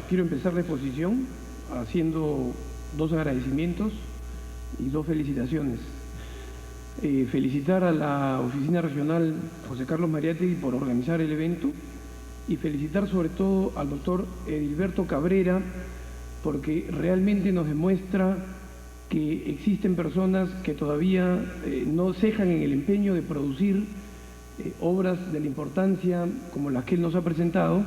Quiero empezar la exposición haciendo dos agradecimientos y dos felicitaciones. Felicitar a la Oficina Regional José Carlos Mariátegui por organizar el evento y felicitar sobre todo al doctor Edilberto Cabrera porque realmente nos demuestra que existen personas que todavía no cejan en el empeño de producir obras de la importancia como las que él nos ha presentado,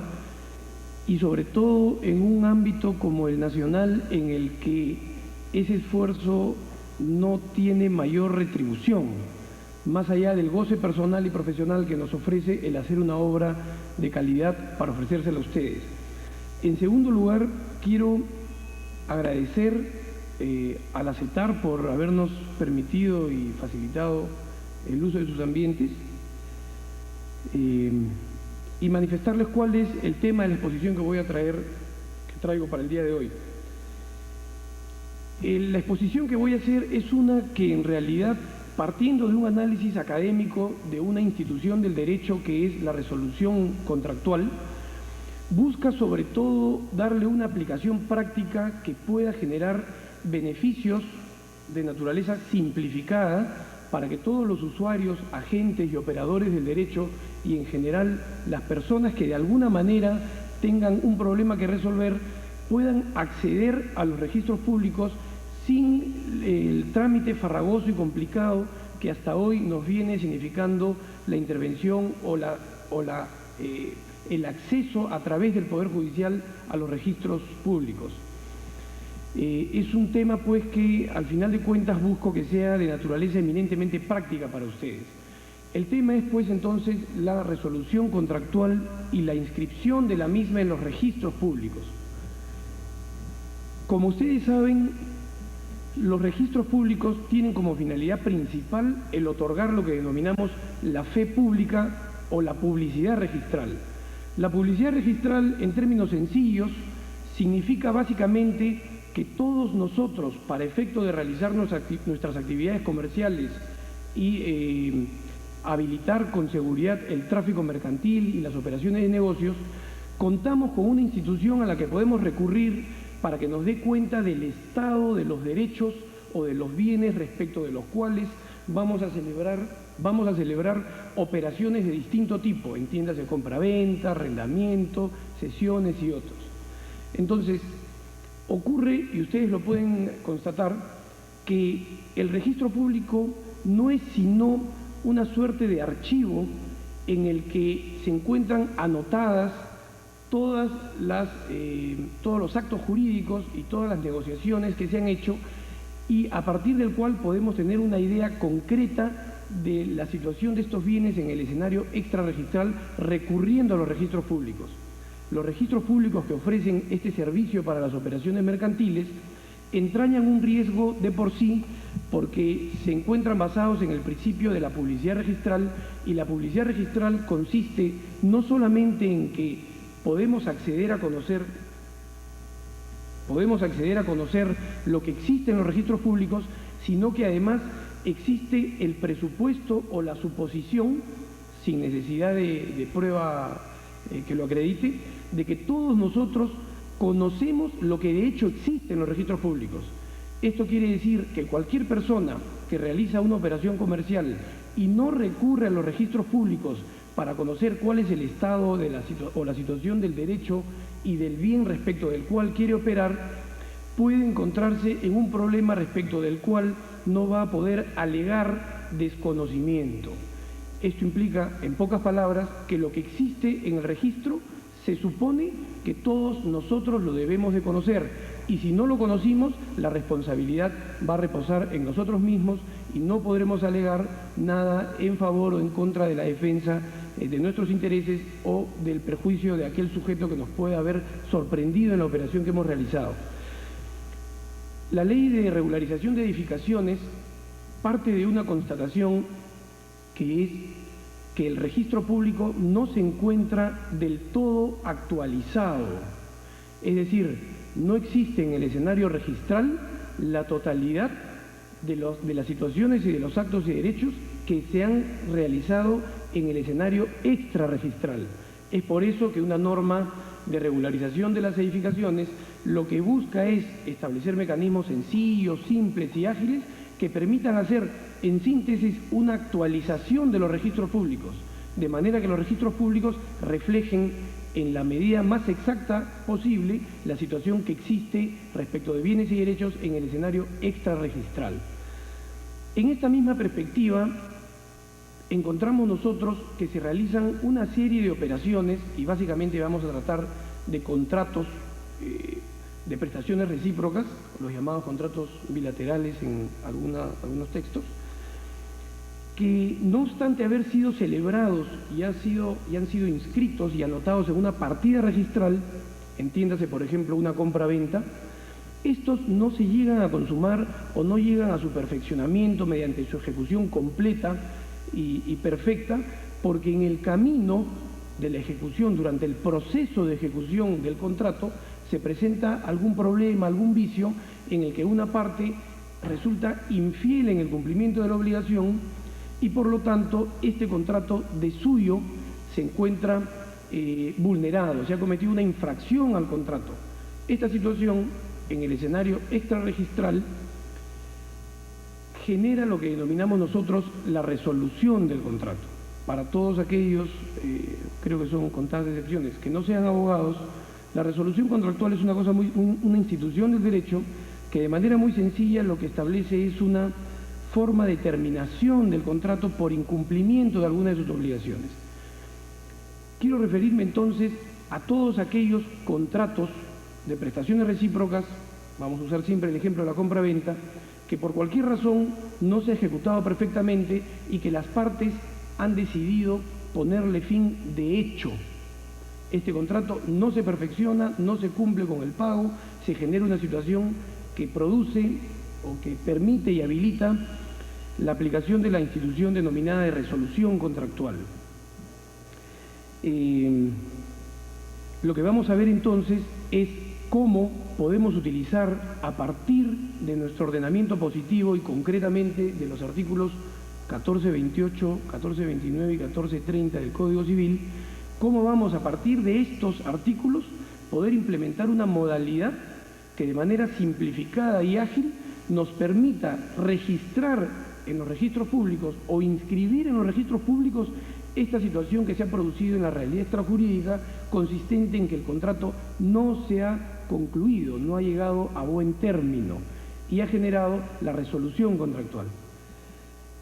y sobre todo en un ámbito como el nacional en el que ese esfuerzo no tiene mayor retribución, más allá del goce personal y profesional que nos ofrece el hacer una obra de calidad para ofrecérsela a ustedes. En segundo lugar, quiero agradecer a la CETAR por habernos permitido y facilitado el uso de sus ambientes, y manifestarles cuál es el tema de la exposición que traigo para el día de hoy. La exposición que voy a hacer es una que en realidad, partiendo de un análisis académico de una institución del derecho que es la resolución contractual, busca sobre todo darle una aplicación práctica que pueda generar beneficios de naturaleza simplificada para que todos los usuarios, agentes y operadores del derecho y en general las personas que de alguna manera tengan un problema que resolver puedan acceder a los registros públicos sin el trámite farragoso y complicado que hasta hoy nos viene significando la intervención o el acceso a través del Poder Judicial a los registros públicos. Es un tema pues que al final de cuentas busco que sea de naturaleza eminentemente práctica para ustedes. El tema es pues entonces la resolución contractual y la inscripción de la misma en los registros públicos. Como ustedes saben, los registros públicos tienen como finalidad principal el otorgar lo que denominamos la fe pública o la publicidad registral. La publicidad registral, en términos sencillos, significa básicamente que todos nosotros, para efecto de realizar nuestras actividades comerciales y habilitar con seguridad el tráfico mercantil y las operaciones de negocios, contamos con una institución a la que podemos recurrir para que nos dé cuenta del estado de los derechos o de los bienes respecto de los cuales vamos a celebrar operaciones de distinto tipo, entiéndase compraventa, arrendamiento, cesiones y otros. Entonces, ocurre, y ustedes lo pueden constatar, que el registro público no es sino una suerte de archivo en el que se encuentran anotadas todos los actos jurídicos y todas las negociaciones que se han hecho, y a partir del cual podemos tener una idea concreta de la situación de estos bienes en el escenario extrarregistral recurriendo a los registros públicos. Los registros públicos que ofrecen este servicio para las operaciones mercantiles entrañan un riesgo de por sí porque se encuentran basados en el principio de la publicidad registral, y la publicidad registral consiste no solamente en que podemos acceder a conocer lo que existe en los registros públicos, sino que además existe el presupuesto o la suposición, sin necesidad de prueba que lo acredite, de que todos nosotros conocemos lo que de hecho existe en los registros públicos. Esto quiere decir que cualquier persona que realiza una operación comercial y no recurre a los registros públicos para conocer cuál es el estado de la situación del derecho y del bien respecto del cual quiere operar, puede encontrarse en un problema respecto del cual no va a poder alegar desconocimiento. Esto implica, en pocas palabras, que lo que existe en el registro se supone que todos nosotros lo debemos de conocer, y si no lo conocimos, la responsabilidad va a reposar en nosotros mismos y no podremos alegar nada en favor o en contra de la defensa de nuestros intereses o del perjuicio de aquel sujeto que nos puede haber sorprendido en la operación que hemos realizado. La ley de regularización de edificaciones parte de una constatación que es que el registro público no se encuentra del todo actualizado. Es decir, no existe en el escenario registral la totalidad de las situaciones y de los actos y derechos que se han realizado en el escenario extrarregistral. Es por eso que una norma de regularización de las edificaciones lo que busca es establecer mecanismos sencillos, simples y ágiles que permitan hacer, en síntesis, una actualización de los registros públicos, de manera que los registros públicos reflejen en la medida más exacta posible la situación que existe respecto de bienes y derechos en el escenario extrarregistral. En esta misma perspectiva, encontramos nosotros que se realizan una serie de operaciones, y básicamente vamos a tratar de contratos de prestaciones recíprocas, los llamados contratos bilaterales en algunos textos, que no obstante haber sido celebrados y han sido inscritos y anotados en una partida registral, entiéndase por ejemplo una compra-venta, estos no se llegan a consumar o no llegan a su perfeccionamiento mediante su ejecución completa y perfecta, porque en el camino de la ejecución, durante el proceso de ejecución del contrato, se presenta algún problema, algún vicio en el que una parte resulta infiel en el cumplimiento de la obligación y por lo tanto este contrato de suyo se encuentra vulnerado, se ha cometido una infracción al contrato. Esta situación en el escenario extrarregistral genera lo que denominamos nosotros la resolución del contrato. Para todos aquellos, creo que son contadas excepciones, que no sean abogados, la resolución contractual es una cosa una institución del derecho que de manera muy sencilla lo que establece es una forma de terminación del contrato por incumplimiento de alguna de sus obligaciones. Quiero referirme entonces a todos aquellos contratos de prestaciones recíprocas, vamos a usar siempre el ejemplo de la compra-venta, que por cualquier razón no se ha ejecutado perfectamente y que las partes han decidido ponerle fin de hecho. Este contrato no se perfecciona, no se cumple con el pago, se genera una situación que produce o que permite y habilita la aplicación de la institución denominada de resolución contractual. Lo que vamos a ver entonces es cómo podemos utilizar a partir de nuestro ordenamiento positivo y concretamente de los artículos 1428, 1429 y 1430 del Código Civil, cómo vamos a partir de estos artículos poder implementar una modalidad que de manera simplificada y ágil nos permita registrar en los registros públicos o inscribir en los registros públicos esta situación que se ha producido en la realidad extrajurídica, consistente en que el contrato no se ha concluido, no ha llegado a buen término y ha generado la resolución contractual.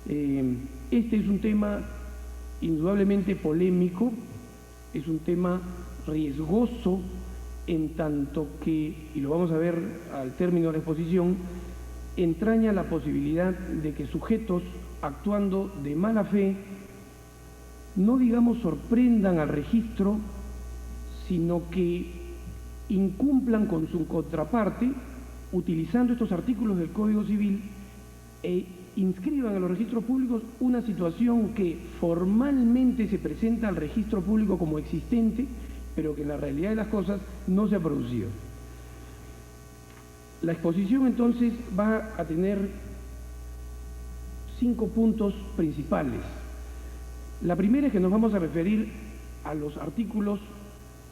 Este es un tema indudablemente polémico, es un tema riesgoso en tanto que, y lo vamos a ver al término de la exposición, entraña la posibilidad de que sujetos actuando de mala fe no digamos sorprendan al registro, sino que incumplan con su contraparte utilizando estos artículos del Código Civil e inscriban en los registros públicos una situación que formalmente se presenta al registro público como existente, pero que en la realidad de las cosas no se ha producido. La exposición entonces va a tener 5 puntos principales. La primera es que nos vamos a referir a los artículos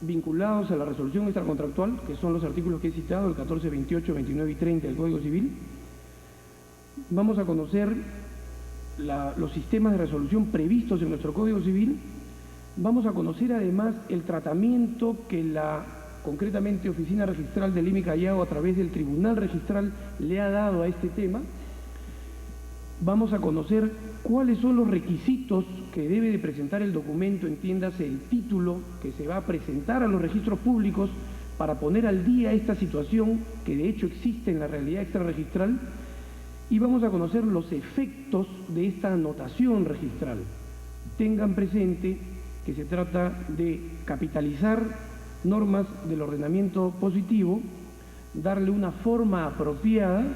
vinculados a la resolución extracontractual, que son los artículos que he citado, el 14, 28, 29 y 30 del Código Civil. Vamos a conocer los sistemas de resolución previstos en nuestro Código Civil. Vamos a conocer además el tratamiento que la, concretamente, Oficina Registral de Lima y Callao, a través del Tribunal Registral, le ha dado a este tema. Vamos a conocer cuáles son los requisitos que debe de presentar el documento, entiéndase el título que se va a presentar a los registros públicos para poner al día esta situación que de hecho existe en la realidad extrarregistral, y vamos a conocer los efectos de esta anotación registral. Tengan presente que se trata de capitalizar normas del ordenamiento positivo, darle una forma apropiada,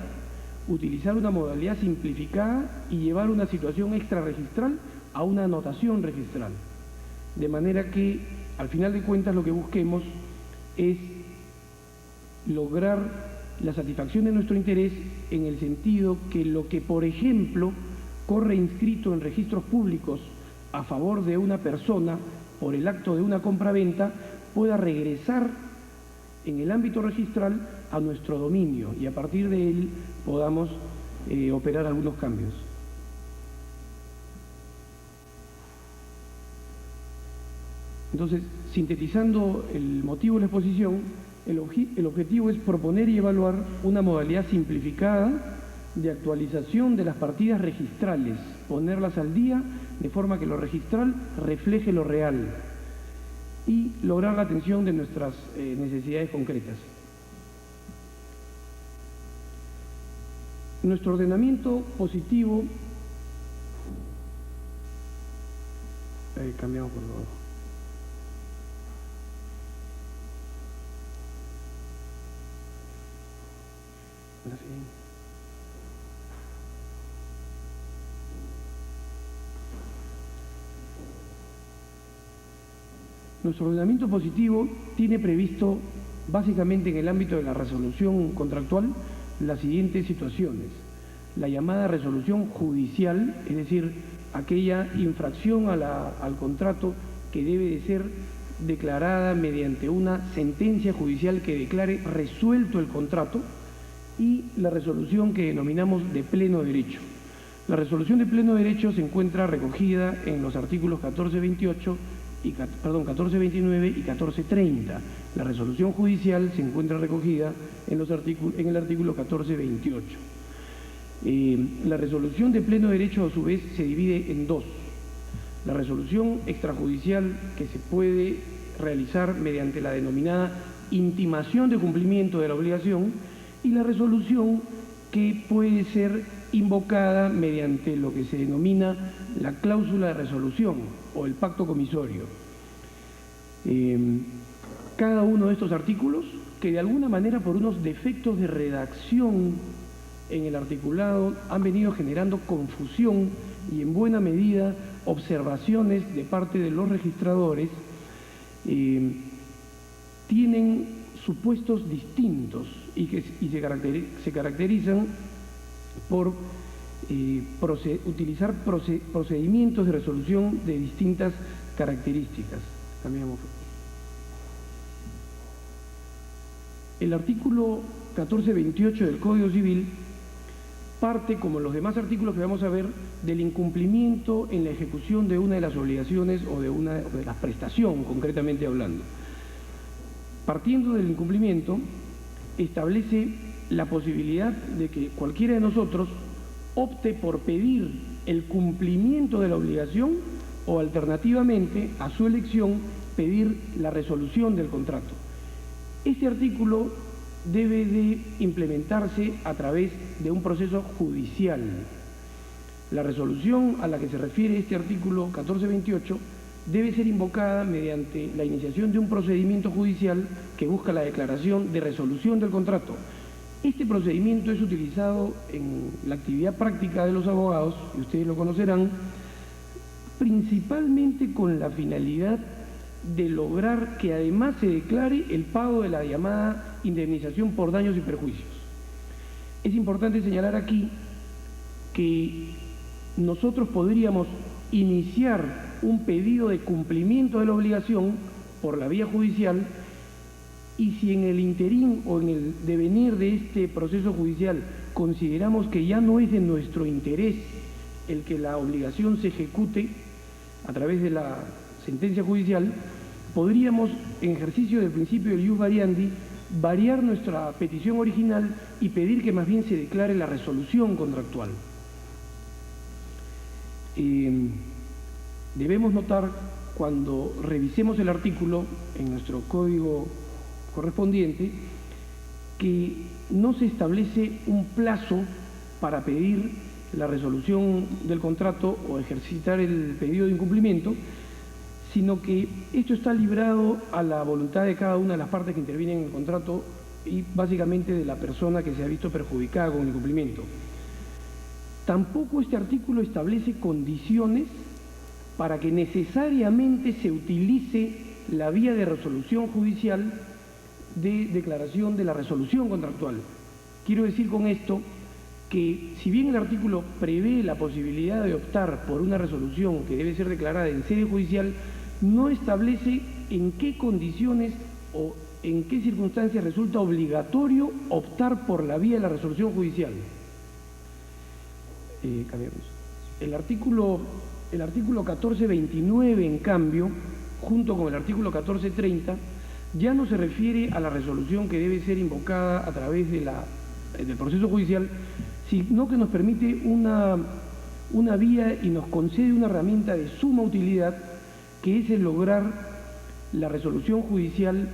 utilizar una modalidad simplificada y llevar una situación extrarregistral a una anotación registral. De manera que, al final de cuentas, lo que busquemos es lograr la satisfacción de nuestro interés en el sentido que lo que, por ejemplo, corre inscrito en registros públicos a favor de una persona por el acto de una compraventa pueda regresar en el ámbito registral a nuestro dominio y a partir de él podamos operar algunos cambios. Entonces, sintetizando el motivo de la exposición, el objetivo es proponer y evaluar una modalidad simplificada de actualización de las partidas registrales, ponerlas al día de forma que lo registral refleje lo real y lograr la atención de nuestras necesidades concretas. Nuestro ordenamiento positivo, cambiamos por favor. Nuestro ordenamiento positivo tiene previsto, básicamente en el ámbito de la resolución contractual, las siguientes situaciones. La llamada resolución judicial, es decir, aquella infracción al contrato que debe de ser declarada mediante una sentencia judicial que declare resuelto el contrato, y la resolución que denominamos de pleno derecho. La resolución de pleno derecho se encuentra recogida en los artículos 1429 y 1430. La resolución judicial se encuentra recogida en el artículo 1428. La resolución de pleno derecho, a su vez, se divide en dos. La resolución extrajudicial, que se puede realizar mediante la denominada intimación de cumplimiento de la obligación, y la resolución que puede ser invocada mediante lo que se denomina la cláusula de resolución o el pacto comisorio. Cada uno de estos artículos, que de alguna manera por unos defectos de redacción en el articulado han venido generando confusión y en buena medida observaciones de parte de los registradores, tienen supuestos distintos y se caracterizan por utilizar procedimientos de resolución de distintas características. Cambiamos. El artículo 1428 del Código Civil parte, como los demás artículos que vamos a ver, del incumplimiento en la ejecución de una de las obligaciones o de la prestación, concretamente hablando. Partiendo del incumplimiento, establece la posibilidad de que cualquiera de nosotros opte por pedir el cumplimiento de la obligación o alternativamente, a su elección, pedir la resolución del contrato. Este artículo debe de implementarse a través de un proceso judicial. La resolución a la que se refiere este artículo 1428 debe ser invocada mediante la iniciación de un procedimiento judicial que busca la declaración de resolución del contrato. Este procedimiento es utilizado en la actividad práctica de los abogados, y ustedes lo conocerán, principalmente con la finalidad de lograr que además se declare el pago de la llamada indemnización por daños y perjuicios. Es importante señalar aquí que nosotros podríamos iniciar un pedido de cumplimiento de la obligación por la vía judicial, y si en el interín o en el devenir de este proceso judicial consideramos que ya no es de nuestro interés el que la obligación se ejecute a través de la sentencia judicial, podríamos, en ejercicio del principio del ius variandi, variar nuestra petición original y pedir que más bien se declare la resolución contractual. Debemos notar, cuando revisemos el artículo en nuestro código correspondiente, que no se establece un plazo para pedir la resolución del contrato o ejercitar el pedido de incumplimiento, sino que esto está librado a la voluntad de cada una de las partes que intervienen en el contrato y básicamente de la persona que se ha visto perjudicada con el incumplimiento. Tampoco este artículo establece condiciones para que necesariamente se utilice la vía de resolución judicial de declaración de la resolución contractual. Quiero decir con esto que si bien el artículo prevé la posibilidad de optar por una resolución que debe ser declarada en sede judicial, no establece en qué condiciones o en qué circunstancias resulta obligatorio optar por la vía de la resolución judicial. El artículo 1429, en cambio, junto con el artículo 1430, ya no se refiere a la resolución que debe ser invocada a través del proceso judicial, sino que nos permite una vía y nos concede una herramienta de suma utilidad, que es el lograr la resolución judicial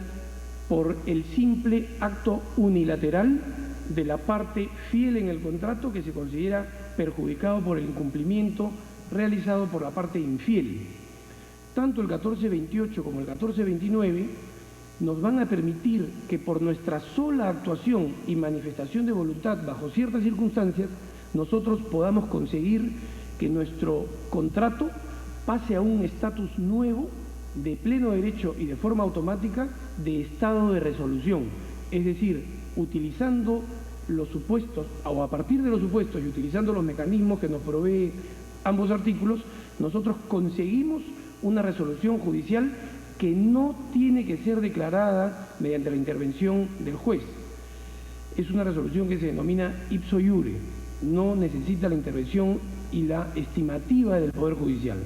por el simple acto unilateral de la parte fiel en el contrato que se considera perjudicado por el incumplimiento realizado por la parte infiel. Tanto el 1428 como el 1429 nos van a permitir que por nuestra sola actuación y manifestación de voluntad bajo ciertas circunstancias, nosotros podamos conseguir que nuestro contrato pase a un estatus nuevo de pleno derecho y de forma automática de estado de resolución. Es decir, utilizando los supuestos, o a partir de los supuestos y utilizando los mecanismos que nos provee ambos artículos, nosotros conseguimos una resolución judicial que no tiene que ser declarada mediante la intervención del juez. Es una resolución que se denomina ipso iure, no necesita la intervención y la estimativa del Poder Judicial.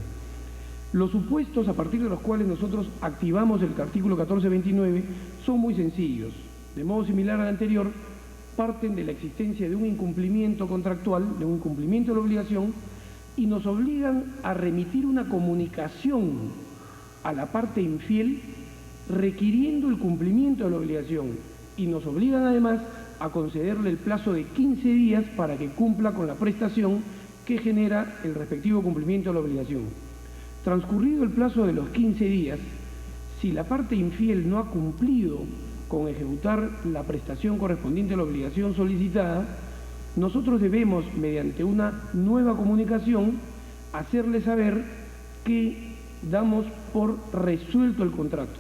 Los supuestos a partir de los cuales nosotros activamos el artículo 1429 son muy sencillos. De modo similar al anterior, parten de la existencia de un incumplimiento contractual, de un incumplimiento de la obligación, y nos obligan a remitir una comunicación a la parte infiel requiriendo el cumplimiento de la obligación, y nos obligan además a concederle el plazo de 15 días para que cumpla con la prestación que genera el respectivo cumplimiento de la obligación. Transcurrido el plazo de los 15 días, si la parte infiel no ha cumplido con ejecutar la prestación correspondiente a la obligación solicitada, nosotros debemos, mediante una nueva comunicación, hacerle saber que damos por resuelto el contrato.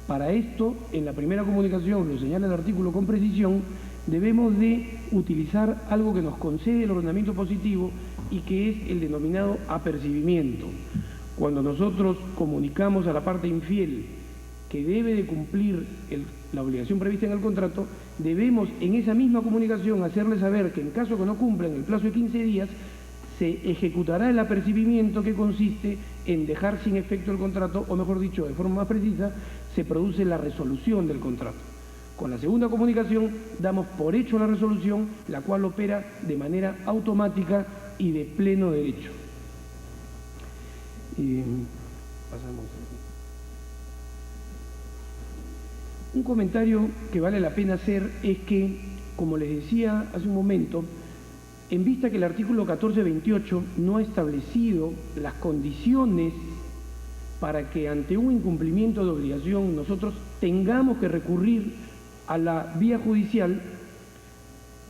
Para esto, en la primera comunicación, lo señala el artículo con precisión, debemos de utilizar algo que nos concede el ordenamiento positivo y que es el denominado apercibimiento. Cuando nosotros comunicamos a la parte infiel que debe de cumplir la obligación prevista en el contrato, debemos en esa misma comunicación hacerle saber que en caso que no cumpla en el plazo de 15 días, se ejecutará el apercibimiento, que consiste en dejar sin efecto el contrato, o mejor dicho, de forma más precisa, se produce la resolución del contrato. Con la segunda comunicación damos por hecho la resolución, la cual opera de manera automática y de pleno derecho. Pasamos. Un comentario que vale la pena hacer es que, como les decía hace un momento, en vista que el artículo 1428 no ha establecido las condiciones para que ante un incumplimiento de obligación nosotros tengamos que recurrir a la vía judicial,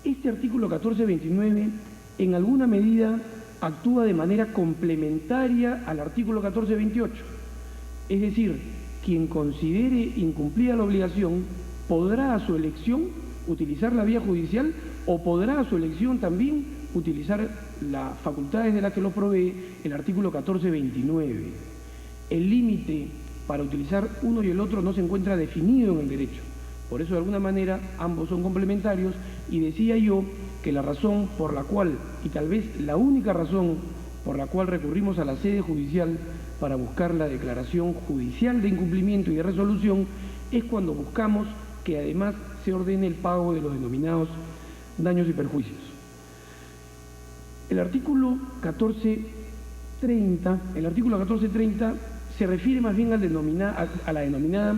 este artículo 1429 en alguna medida actúa de manera complementaria al artículo 1428. Es decir, quien considere incumplida la obligación podrá a su elección utilizar la vía judicial o podrá a su elección también utilizar las facultades de las que lo provee el artículo 1429. El límite para utilizar uno y el otro no se encuentra definido en el derecho. Por eso, de alguna manera, ambos son complementarios, y decía yo que la razón por la cual, y tal vez la única razón por la cual recurrimos a la sede judicial para buscar la declaración judicial de incumplimiento y de resolución, es cuando buscamos que además se ordene el pago de los denominados daños y perjuicios. El artículo 1430 se refiere más bien a la denominada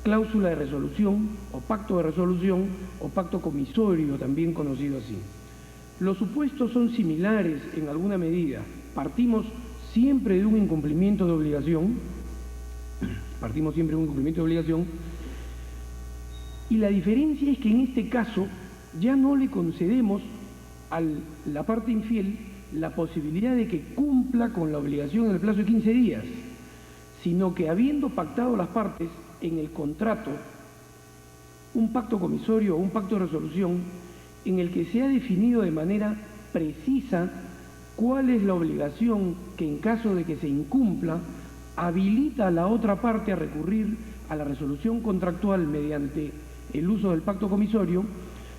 cláusula de resolución o pacto de resolución o pacto comisorio, también conocido así. Los supuestos son similares en alguna medida. Partimos siempre de un incumplimiento de obligación, Y la diferencia es que en este caso ya no le concedemos a la parte infiel la posibilidad de que cumpla con la obligación en el plazo de 15 días, sino que habiendo pactado las partes en el contrato un pacto comisorio o un pacto de resolución en el que se ha definido de manera precisa cuál es la obligación que en caso de que se incumpla habilita a la otra parte a recurrir a la resolución contractual mediante el uso del pacto comisorio,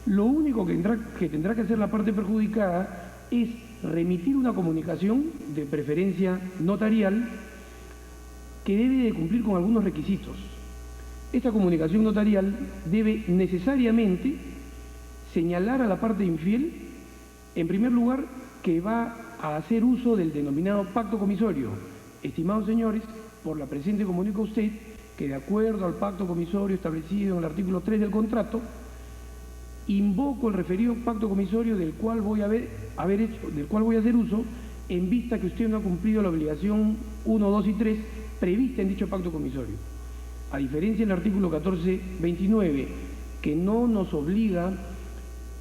lo único que tendrá que hacer la parte perjudicada es remitir una comunicación, de preferencia notarial, que debe de cumplir con algunos requisitos. Esta comunicación notarial debe necesariamente señalar a la parte infiel, en primer lugar, que va a hacer uso del denominado pacto comisorio. Estimados señores, por la presente comunico a usted que de acuerdo al pacto comisorio establecido en el artículo 3 del contrato, invoco el referido pacto comisorio del cual voy a hacer uso en vista que usted no ha cumplido la obligación 1, 2 y 3 prevista en dicho pacto comisorio. A diferencia del artículo 1429, que no nos obliga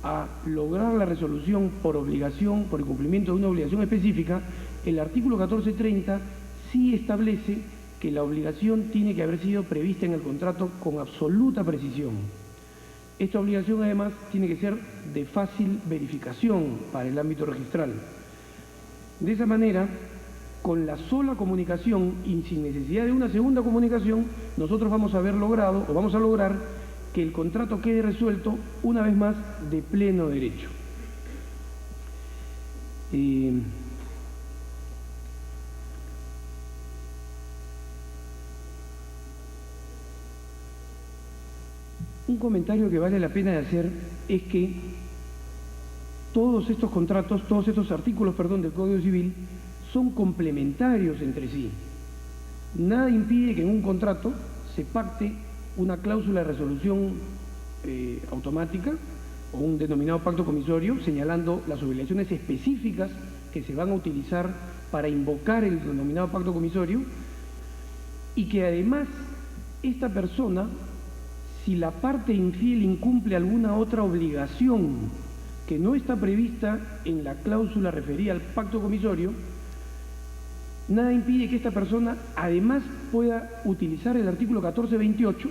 a lograr la resolución por obligación, por el cumplimiento de una obligación específica, el artículo 1430 sí establece que la obligación tiene que haber sido prevista en el contrato con absoluta precisión. Esta obligación además tiene que ser de fácil verificación para el ámbito registral. De esa manera, con la sola comunicación y sin necesidad de una segunda comunicación, nosotros vamos a lograr que el contrato quede resuelto una vez más de pleno derecho. Un comentario que vale la pena de hacer es que todos estos artículos del Código Civil son complementarios entre sí. Nada impide que en un contrato se pacte una cláusula de resolución automática o un denominado pacto comisorio, señalando las obligaciones específicas que se van a utilizar para invocar el denominado pacto comisorio, y que además esta persona, si la parte infiel incumple alguna otra obligación que no está prevista en la cláusula referida al pacto comisorio, nada impide que esta persona además pueda utilizar el artículo 1428,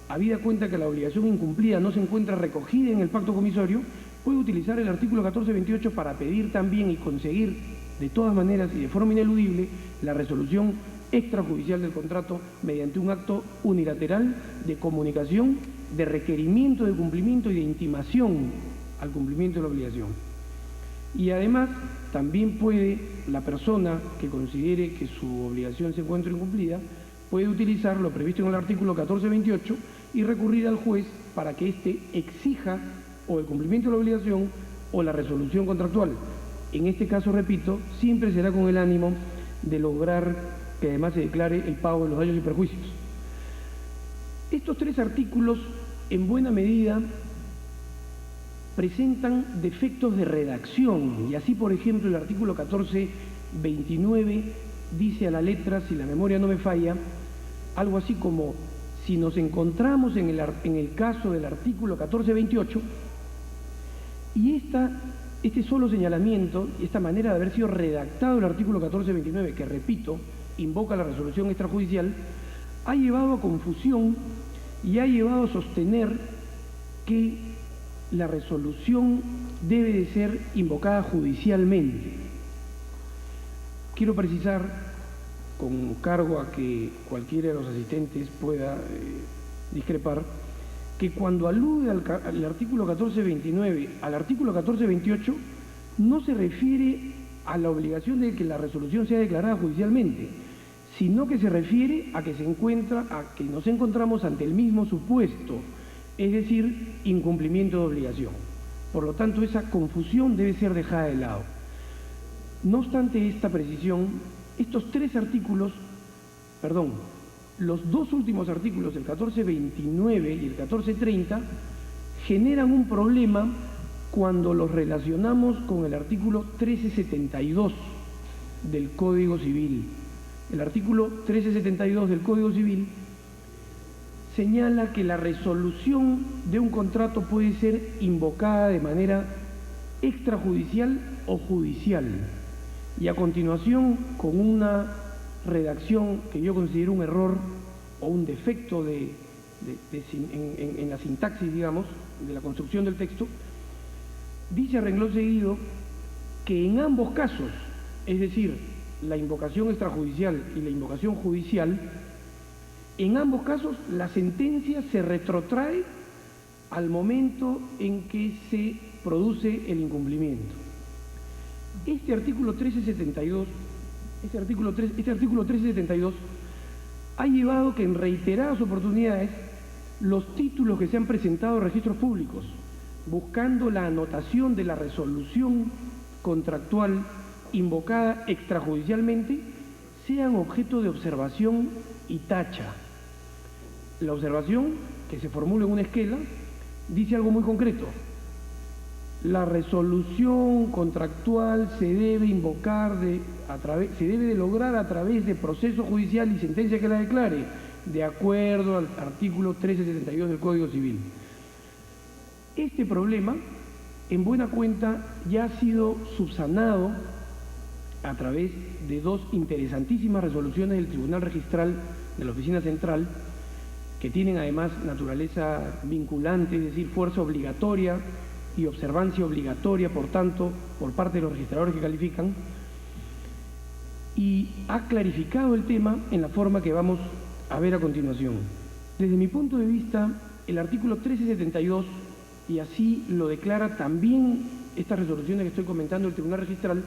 habida cuenta que la obligación incumplida no se encuentra recogida en el pacto comisorio, puede utilizar el artículo 1428 para pedir también y conseguir de todas maneras y de forma ineludible la resolución extrajudicial del contrato mediante un acto unilateral de comunicación, de requerimiento de cumplimiento y de intimación al cumplimiento de la obligación. Y además también puede la persona que considere que su obligación se encuentra incumplida, puede utilizar lo previsto en el artículo 1428 y recurrir al juez para que éste exija o el cumplimiento de la obligación o la resolución contractual. En este caso, repito, siempre será con el ánimo de lograr que además se declare el pago de los daños y perjuicios. Estos tres artículos, en buena medida, presentan defectos de redacción, y así, por ejemplo, el artículo 1429 dice a la letra, si la memoria no me falla, algo así como: si nos encontramos en el caso del artículo 1428, y este solo señalamiento, y esta manera de haber sido redactado el artículo 1429, que repito, invoca la resolución extrajudicial, ha llevado a confusión y ha llevado a sostener que la resolución debe de ser invocada judicialmente. Quiero precisar, con cargo a que cualquiera de los asistentes pueda discrepar, que cuando alude al artículo 1429, al artículo 1428, no se refiere a la obligación de que la resolución sea declarada judicialmente, sino que se refiere a que nos encontramos ante el mismo supuesto, es decir, incumplimiento de obligación. Por lo tanto, esa confusión debe ser dejada de lado. No obstante esta precisión, estos tres artículos, los dos últimos artículos, el 1429 y el 1430, generan un problema cuando los relacionamos con el artículo 1372 del Código Civil. El artículo 1372 del Código Civil señala que la resolución de un contrato puede ser invocada de manera extrajudicial o judicial. Y a continuación, con una redacción que yo considero un error o un defecto en la sintaxis, digamos, de la construcción del texto, dice a renglón seguido que en ambos casos, es decir, la invocación extrajudicial y la invocación judicial, en ambos casos la sentencia se retrotrae al momento en que se produce el incumplimiento. Este artículo 1372 ha llevado que en reiteradas oportunidades los títulos que se han presentado a registros públicos, buscando la anotación de la resolución contractual invocada extrajudicialmente, sean objeto de observación y tacha. La observación, que se formula en una esquela, dice algo muy concreto. La resolución contractual se debe invocar se debe de lograr a través de proceso judicial y sentencia que la declare, de acuerdo al artículo 1372 del Código Civil. Este problema, en buena cuenta, ya ha sido subsanado a través de dos interesantísimas resoluciones del Tribunal Registral de la Oficina Central, que tienen además naturaleza vinculante, es decir, fuerza obligatoria y observancia obligatoria, por tanto, por parte de los registradores que califican, y ha clarificado el tema en la forma que vamos a ver a continuación. Desde mi punto de vista, el artículo 1372, y así lo declara también estas resoluciones que estoy comentando del Tribunal Registral,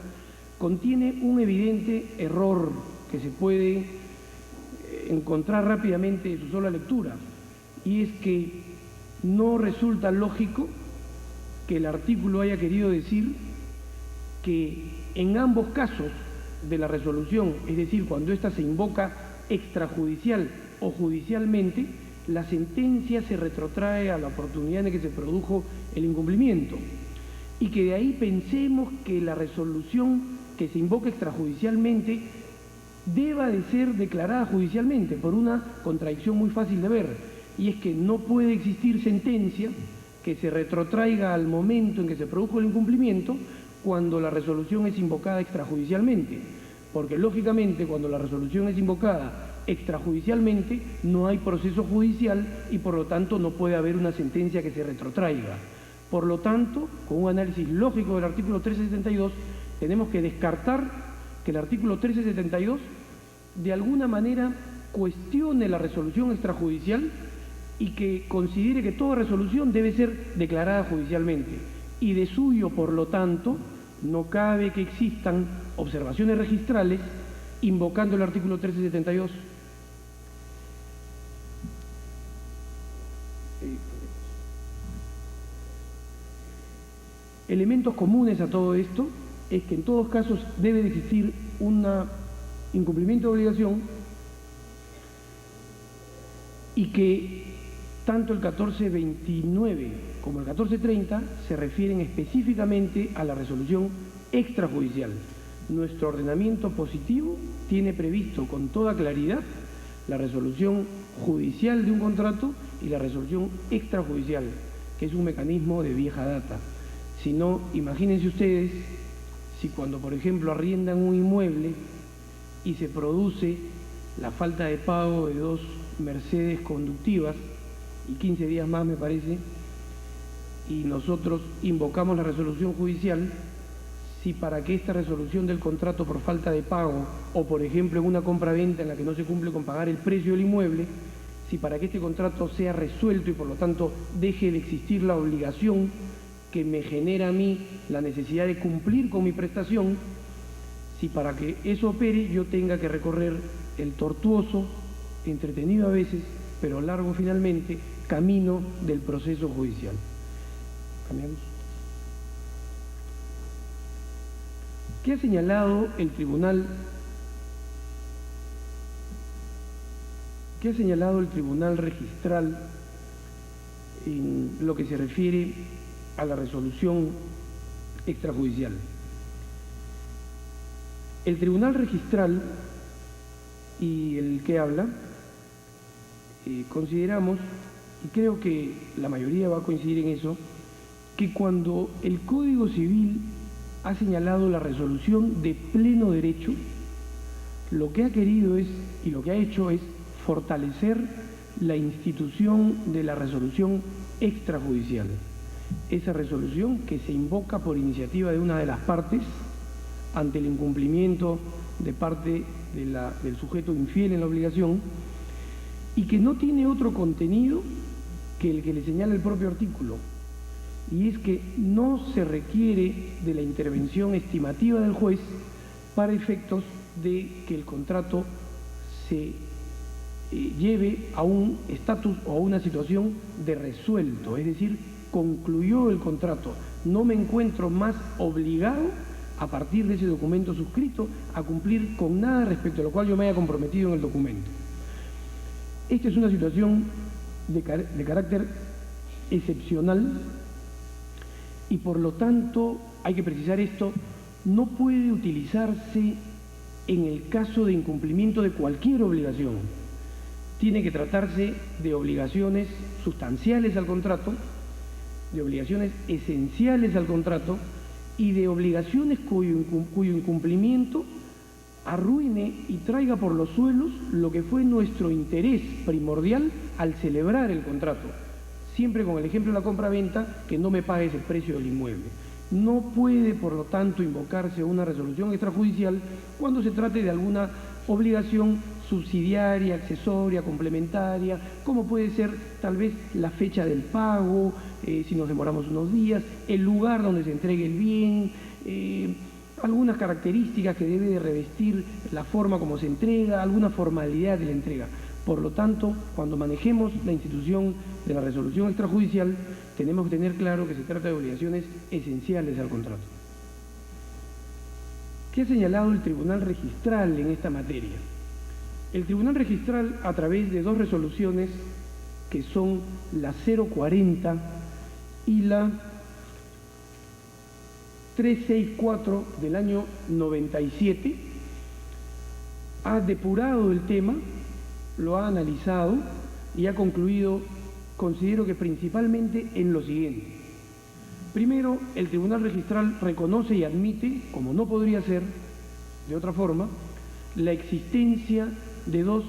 contiene un evidente error que se puede encontrar rápidamente en su sola lectura, y es que no resulta lógico que el artículo haya querido decir que en ambos casos de la resolución, es decir, cuando ésta se invoca extrajudicial o judicialmente, la sentencia se retrotrae a la oportunidad en que se produjo el incumplimiento, y que de ahí pensemos que la resolución que se invoca extrajudicialmente deba de ser declarada judicialmente, por una contradicción muy fácil de ver, y es que no puede existir sentencia que se retrotraiga al momento en que se produjo el incumplimiento cuando la resolución es invocada extrajudicialmente, porque lógicamente cuando la resolución es invocada extrajudicialmente no hay proceso judicial y por lo tanto no puede haber una sentencia que se retrotraiga. Por lo tanto, con un análisis lógico del artículo 1372, tenemos que descartar que el artículo 1372 de alguna manera cuestione la resolución extrajudicial y que considere que toda resolución debe ser declarada judicialmente. Y de suyo, por lo tanto, no cabe que existan observaciones registrales invocando el artículo 1372. Elementos comunes a todo esto es que en todos casos debe de existir un incumplimiento de obligación y que tanto el 1429 como el 1430 se refieren específicamente a la resolución extrajudicial. Nuestro ordenamiento positivo tiene previsto con toda claridad la resolución judicial de un contrato y la resolución extrajudicial, que es un mecanismo de vieja data. Si no, imagínense ustedes si cuando, por ejemplo, arriendan un inmueble y se produce la falta de pago de 2 Mercedes conductivas y 15 días más, me parece, y nosotros invocamos la resolución judicial, si para que esta resolución del contrato por falta de pago, o por ejemplo en una compra-venta en la que no se cumple con pagar el precio del inmueble, si para que este contrato sea resuelto y por lo tanto deje de existir la obligación que me genera a mí la necesidad de cumplir con mi prestación, si para que eso opere yo tenga que recorrer el tortuoso, entretenido a veces, pero largo finalmente, camino del proceso judicial. ¿Cambiamos? ¿Qué ha señalado el tribunal? ¿Qué ha señalado el Tribunal Registral en lo que se refiere a la resolución extrajudicial? El Tribunal Registral y el que habla consideramos, y creo que la mayoría va a coincidir en eso, que cuando el Código Civil ha señalado la resolución de pleno derecho, lo que ha querido es, y lo que ha hecho es fortalecer la institución de la resolución extrajudicial. Esa resolución que se invoca por iniciativa de una de las partes ante el incumplimiento de parte del sujeto infiel en la obligación y que no tiene otro contenido que el que le señala el propio artículo, y es que no se requiere de la intervención estimativa del juez para efectos de que el contrato se lleve a un estatus o a una situación de resuelto, es decir, concluyó el contrato, no me encuentro más obligado a partir de ese documento suscrito a cumplir con nada respecto a lo cual yo me haya comprometido en el documento. Esta es una situación de carácter excepcional y por lo tanto, hay que precisar esto, no puede utilizarse en el caso de incumplimiento de cualquier obligación. Tiene que tratarse de obligaciones sustanciales al contrato, de obligaciones esenciales al contrato y de obligaciones cuyo incumplimiento arruine y traiga por los suelos lo que fue nuestro interés primordial al celebrar el contrato. Siempre con el ejemplo de la compra-venta, que no me pagues el precio del inmueble. No puede, por lo tanto, invocarse una resolución extrajudicial cuando se trate de alguna obligación subsidiaria, accesoria, complementaria, como puede ser tal vez la fecha del pago, si nos demoramos unos días, el lugar donde se entregue el bien, algunas características que debe de revestir la forma como se entrega, alguna formalidad de la entrega. Por lo tanto, cuando manejemos la institución de la resolución extrajudicial, tenemos que tener claro que se trata de obligaciones esenciales al contrato. ¿Qué ha señalado el Tribunal Registral en esta materia? El Tribunal Registral, a través de dos resoluciones, que son la 040 y la 364 del año 97, ha depurado el tema, lo ha analizado y ha concluido, considero que principalmente en lo siguiente. Primero, el Tribunal Registral reconoce y admite, como no podría ser de otra forma, la existencia de dos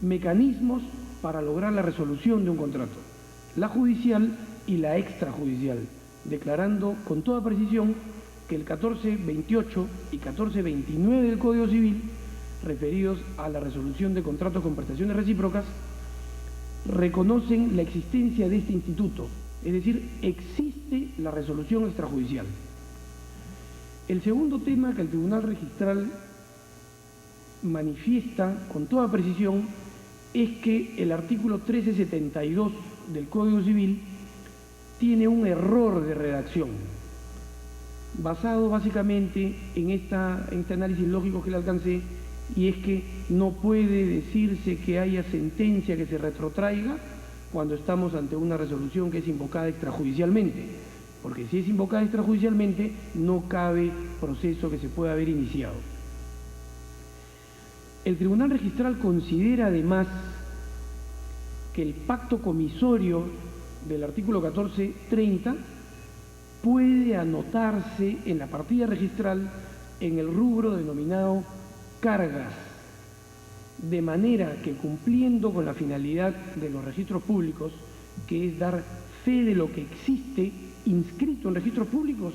mecanismos para lograr la resolución de un contrato, la judicial y la extrajudicial, declarando con toda precisión que el 1428 y 1429 del Código Civil, referidos a la resolución de contratos con prestaciones recíprocas, reconocen la existencia de este instituto, es decir, existe la resolución extrajudicial. El segundo tema que el Tribunal Registral manifiesta con toda precisión es que el artículo 1372 del Código Civil tiene un error de redacción, basado básicamente en este análisis lógico que le alcancé, y es que no puede decirse que haya sentencia que se retrotraiga cuando estamos ante una resolución que es invocada extrajudicialmente, porque si es invocada extrajudicialmente no cabe proceso que se pueda haber iniciado. El Tribunal Registral considera además que el pacto comisorio del artículo 1430 puede anotarse en la partida registral en el rubro denominado cargas, de manera que cumpliendo con la finalidad de los registros públicos, que es dar fe de lo que existe inscrito en registros públicos,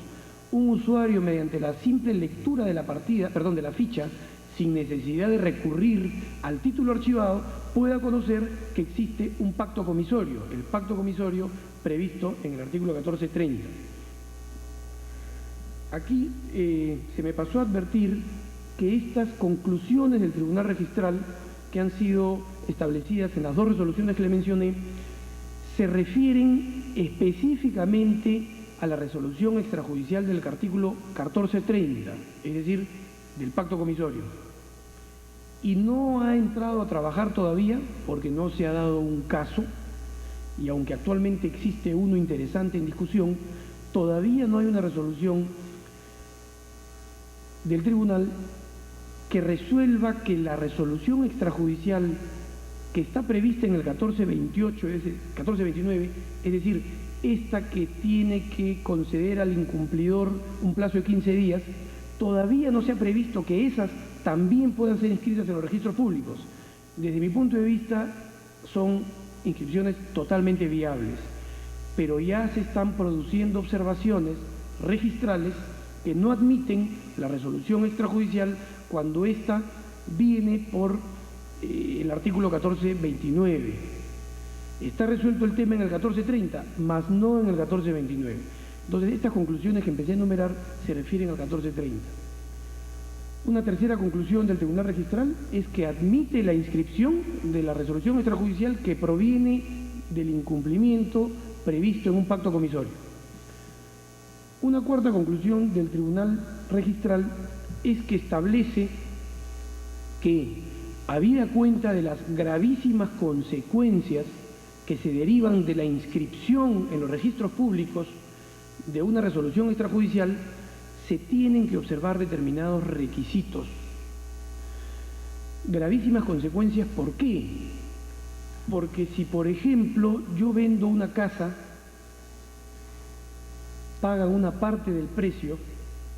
un usuario mediante la simple lectura de de la ficha, sin necesidad de recurrir al título archivado, pueda conocer que existe un pacto comisorio, el pacto comisorio previsto en el artículo 1430. Aquí se me pasó a advertir que estas conclusiones del Tribunal Registral, que han sido establecidas en las dos resoluciones que le mencioné, se refieren específicamente a la resolución extrajudicial del artículo 1430, es decir, del pacto comisorio. Y no ha entrado a trabajar todavía porque no se ha dado un caso, y aunque actualmente existe uno interesante en discusión, todavía no hay una resolución del tribunal que resuelva que la resolución extrajudicial que está prevista en el 1428, 1429, es decir, esta que tiene que conceder al incumplidor un plazo de 15 días, todavía no se ha previsto que esas también puedan ser inscritas en los registros públicos. Desde mi punto de vista, son inscripciones totalmente viables, pero ya se están produciendo observaciones registrales que no admiten la resolución extrajudicial cuando ésta viene por el artículo 1429. Está resuelto el tema en el 1430, mas no en el 1429. Entonces, estas conclusiones que empecé a enumerar se refieren al 1430. Una tercera conclusión del Tribunal Registral es que admite la inscripción de la resolución extrajudicial que proviene del incumplimiento previsto en un pacto comisorio. Una cuarta conclusión del Tribunal Registral es que establece que, habida cuenta de las gravísimas consecuencias que se derivan de la inscripción en los registros públicos de una resolución extrajudicial, se tienen que observar determinados requisitos. Gravísimas consecuencias, ¿por qué? Porque si, por ejemplo, yo vendo una casa, pagan una parte del precio,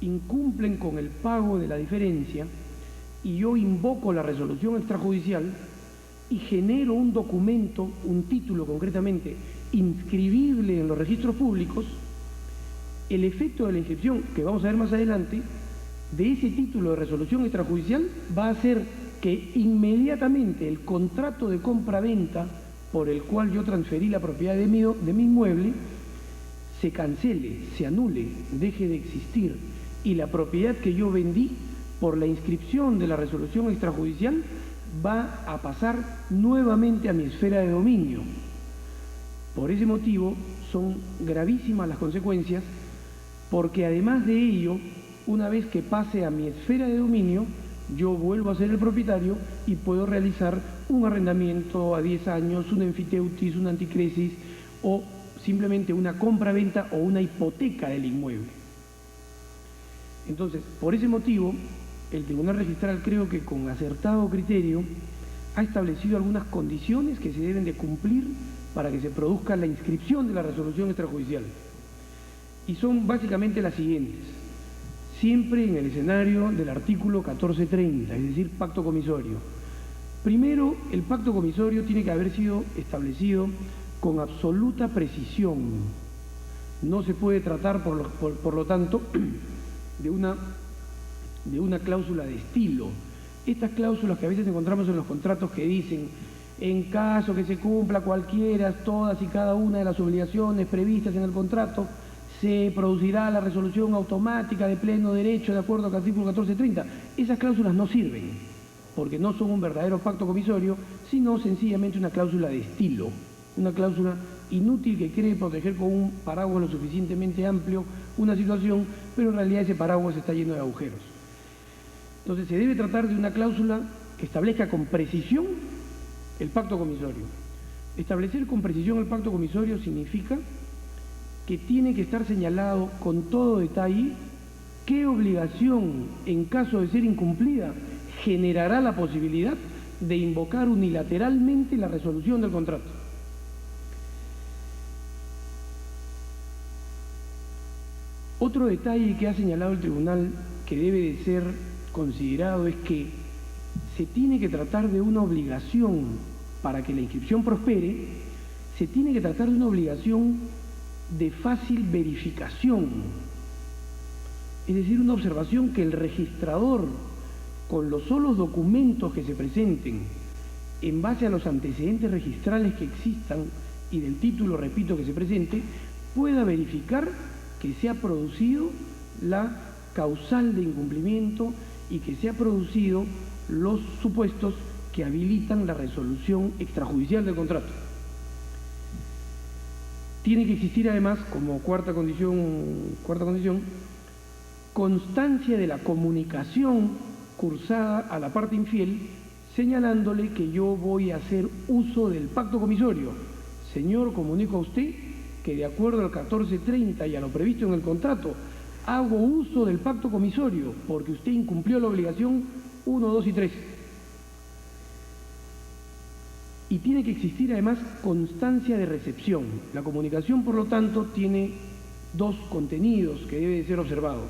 incumplen con el pago de la diferencia y yo invoco la resolución extrajudicial y genero un documento, un título concretamente, inscribible en los registros públicos, el efecto de la inscripción, que vamos a ver más adelante, de ese título de resolución extrajudicial va a hacer que inmediatamente el contrato de compra-venta por el cual yo transferí la propiedad de mi inmueble se cancele, se anule, deje de existir, y la propiedad que yo vendí por la inscripción de la resolución extrajudicial va a pasar nuevamente a mi esfera de dominio. Por ese motivo son gravísimas las consecuencias, porque además de ello, una vez que pase a mi esfera de dominio, yo vuelvo a ser el propietario y puedo realizar un arrendamiento a 10 años, un enfiteutis, un anticresis o simplemente una compra-venta o una hipoteca del inmueble. Entonces, por ese motivo, el Tribunal Registral, creo que con acertado criterio, ha establecido algunas condiciones que se deben de cumplir para que se produzca la inscripción de la resolución extrajudicial. Y son básicamente las siguientes. Siempre en el escenario del artículo 1430, es decir, pacto comisorio. Primero, el pacto comisorio tiene que haber sido establecido con absoluta precisión. No se puede tratar, por lo tanto, de una cláusula de estilo. Estas cláusulas que a veces encontramos en los contratos que dicen, en caso que se cumpla cualquiera, todas y cada una de las obligaciones previstas en el contrato, se producirá la resolución automática de pleno derecho de acuerdo al artículo 1430. Esas cláusulas no sirven, porque no son un verdadero pacto comisorio, sino sencillamente una cláusula de estilo, una cláusula inútil que cree proteger con un paraguas lo suficientemente amplio una situación, pero en realidad ese paraguas está lleno de agujeros. Entonces se debe tratar de una cláusula que establezca con precisión el pacto comisorio. Establecer con precisión el pacto comisorio significa que tiene que estar señalado con todo detalle qué obligación, en caso de ser incumplida, generará la posibilidad de invocar unilateralmente la resolución del contrato. Otro detalle que ha señalado el tribunal que debe de ser considerado es que se tiene que tratar de una obligación para que la inscripción prospere, se tiene que tratar de una obligación de fácil verificación, es decir, una observación que el registrador, con los solos documentos que se presenten, en base a los antecedentes registrales que existan y del título, repito, que se presente, pueda verificar que se ha producido la causal de incumplimiento y que se ha producido los supuestos que habilitan la resolución extrajudicial del contrato. Tiene que existir además, como cuarta condición, constancia de la comunicación cursada a la parte infiel, señalándole que yo voy a hacer uso del pacto comisorio. Señor, comunico a usted que de acuerdo al 1430 y a lo previsto en el contrato, hago uso del pacto comisorio porque usted incumplió la obligación 1, 2 y 3. y tiene que existir además constancia de recepción. La comunicación, por lo tanto, tiene dos contenidos que debe de ser observado.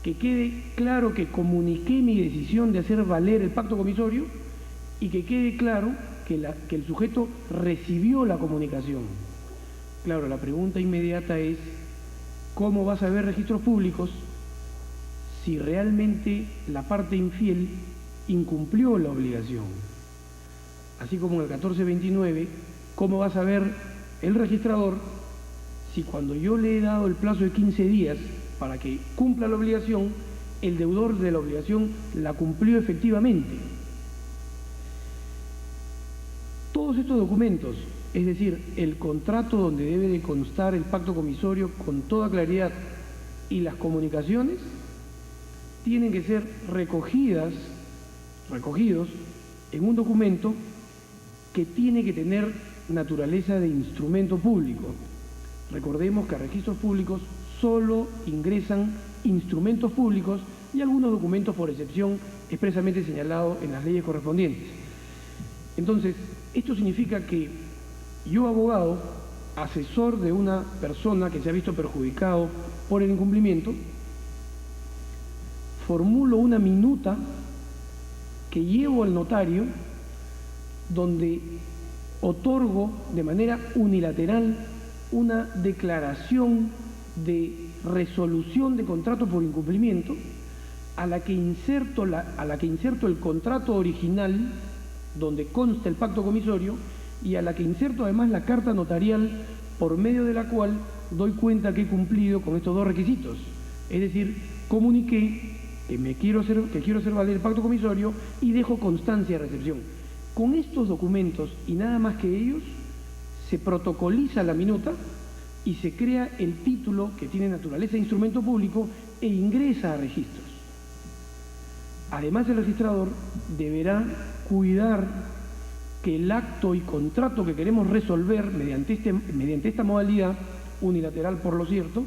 Que quede claro que comuniqué mi decisión de hacer valer el pacto comisorio y que quede claro que el sujeto recibió la comunicación. Claro, la pregunta inmediata es, ¿cómo vas a ver registros públicos si realmente la parte infiel incumplió la obligación? Así como en el 1429, ¿cómo vas a ver el registrador si cuando yo le he dado el plazo de 15 días para que cumpla la obligación, el deudor de la obligación la cumplió efectivamente? Todos estos documentos, es decir, el contrato donde debe de constar el pacto comisorio con toda claridad y las comunicaciones, tienen que ser recogidos en un documento que tiene que tener naturaleza de instrumento público. Recordemos que a registros públicos solo ingresan instrumentos públicos y algunos documentos por excepción expresamente señalados en las leyes correspondientes. Entonces, esto significa que yo, abogado, asesor de una persona que se ha visto perjudicado por el incumplimiento, formulo una minuta que llevo al notario donde otorgo de manera unilateral una declaración de resolución de contrato por incumplimiento a la que inserto el contrato original donde consta el pacto comisorio y a la que inserto además la carta notarial por medio de la cual doy cuenta que he cumplido con estos dos requisitos. Es decir, comuniqué que quiero hacer valer el pacto comisorio y dejo constancia de recepción. Con estos documentos y nada más que ellos, se protocoliza la minuta y se crea el título que tiene naturaleza de instrumento público e ingresa a registros. Además, el registrador deberá cuidar que el acto y contrato que queremos resolver mediante esta modalidad unilateral, por cierto,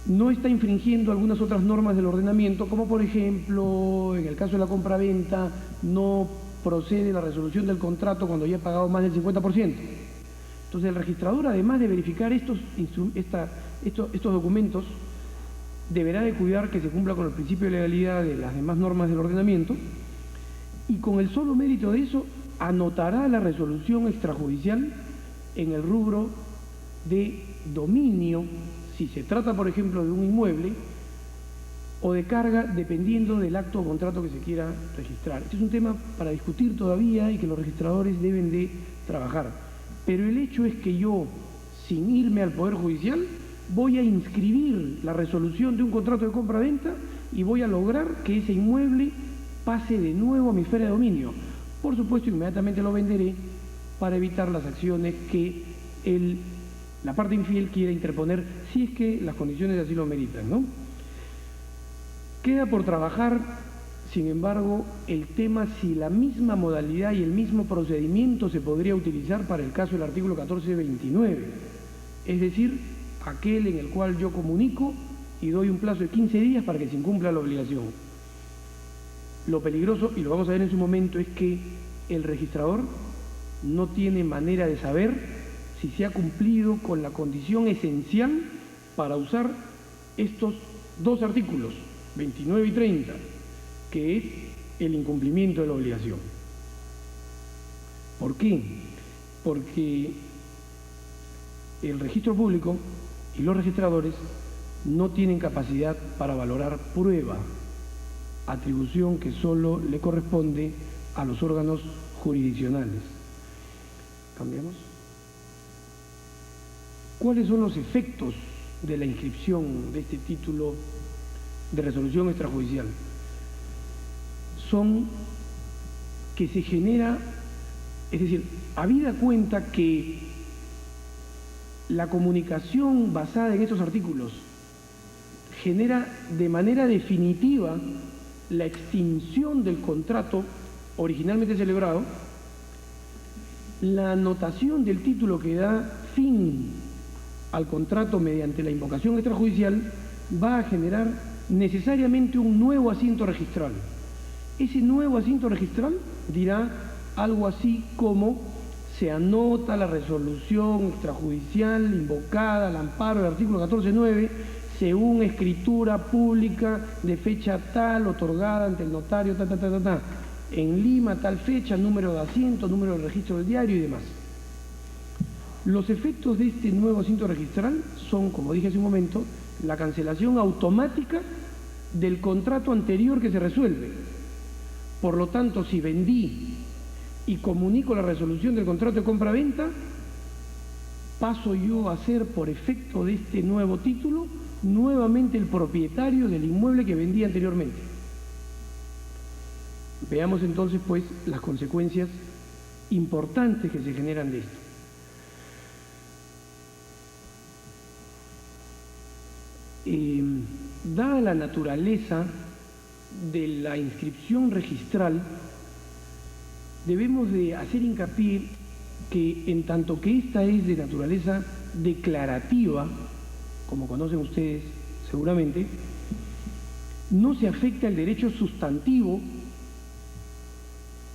no está infringiendo algunas otras normas del ordenamiento, como por ejemplo, en el caso de la compraventa, no procede la resolución del contrato cuando ya he pagado más del 50%. Entonces, el registrador, además de verificar estos documentos, deberá de cuidar que se cumpla con el principio de legalidad de las demás normas del ordenamiento y con el solo mérito de eso anotará la resolución extrajudicial en el rubro de dominio, si se trata, por ejemplo, de un inmueble, o de carga, dependiendo del acto o contrato que se quiera registrar. Este es un tema para discutir todavía y que los registradores deben de trabajar. Pero el hecho es que yo, sin irme al Poder Judicial, voy a inscribir la resolución de un contrato de compra-venta y voy a lograr que ese inmueble pase de nuevo a mi esfera de dominio. Por supuesto, inmediatamente lo venderé para evitar las acciones que la parte infiel quiera interponer, si es que las condiciones así lo meritan, ¿no? Queda por trabajar, sin embargo, el tema si la misma modalidad y el mismo procedimiento se podría utilizar para el caso del artículo 1429, es decir, aquel en el cual yo comunico y doy un plazo de 15 días para que se incumpla la obligación. Lo peligroso, y lo vamos a ver en su momento, es que el registrador no tiene manera de saber si se ha cumplido con la condición esencial para usar estos dos artículos, 29 y 30, que es el incumplimiento de la obligación. ¿Por qué? Porque el registro público y los registradores no tienen capacidad para valorar prueba, atribución que solo le corresponde a los órganos jurisdiccionales. ¿Cambiamos? ¿Cuáles son los efectos de la inscripción de este título de resolución extrajudicial? Son que se genera, es decir, habida cuenta que la comunicación basada en estos artículos genera de manera definitiva la extinción del contrato originalmente celebrado, la anotación del título que da fin al contrato mediante la invocación extrajudicial va a generar necesariamente un nuevo asiento registral. Ese nuevo asiento registral dirá algo así como: se anota la resolución extrajudicial invocada al amparo del artículo 14.9 según escritura pública de fecha tal, otorgada ante el notario, en Lima, tal fecha, número de asiento, número de registro del diario y demás. Los efectos de este nuevo asiento registral son, como dije hace un momento, la cancelación automática del contrato anterior que se resuelve. Por lo tanto, si vendí y comunico la resolución del contrato de compra-venta, paso yo a ser, por efecto de este nuevo título, nuevamente el propietario del inmueble que vendí anteriormente. Veamos entonces, pues, las consecuencias importantes que se generan de esto. Dada la naturaleza de la inscripción registral, debemos de hacer hincapié que, en tanto que esta es de naturaleza declarativa, como conocen ustedes seguramente, no se afecta el derecho sustantivo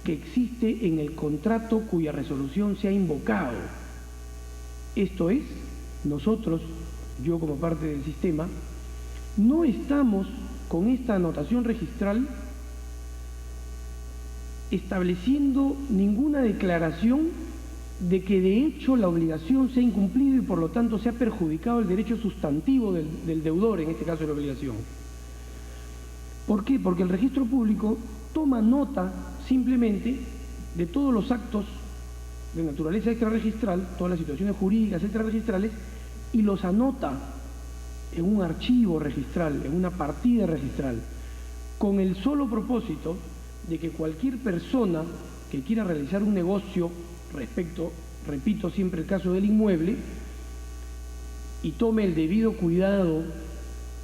que existe en el contrato cuya resolución se ha invocado. Esto es, nosotros, yo como parte del sistema, no estamos con esta anotación registral estableciendo ninguna declaración de que de hecho la obligación se ha incumplido y por lo tanto se ha perjudicado el derecho sustantivo del deudor, en este caso de la obligación. ¿Por qué? Porque el registro público toma nota simplemente de todos los actos de naturaleza extrarregistral, todas las situaciones jurídicas extrarregistrales, y los anota en un archivo registral, en una partida registral, con el solo propósito de que cualquier persona que quiera realizar un negocio respecto, repito siempre el caso del inmueble, y tome el debido cuidado,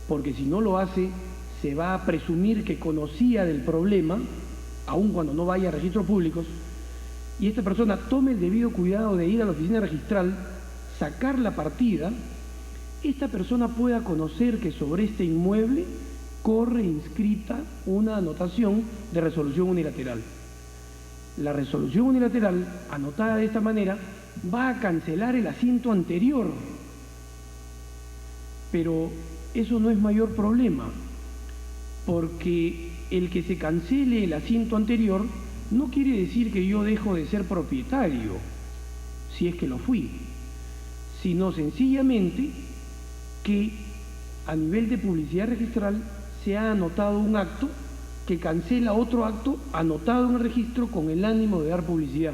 porque si no lo hace, se va a presumir que conocía del problema, aun cuando no vaya a registros públicos, y esta persona tome el debido cuidado de ir a la oficina registral, sacar la partida, esta persona pueda conocer que sobre este inmueble corre inscrita una anotación de resolución unilateral. La resolución unilateral, anotada de esta manera, va a cancelar el asiento anterior. Pero eso no es mayor problema, porque el que se cancele el asiento anterior no quiere decir que yo dejo de ser propietario, si es que lo fui, sino sencillamente que a nivel de publicidad registral se ha anotado un acto que cancela otro acto anotado en el registro con el ánimo de dar publicidad.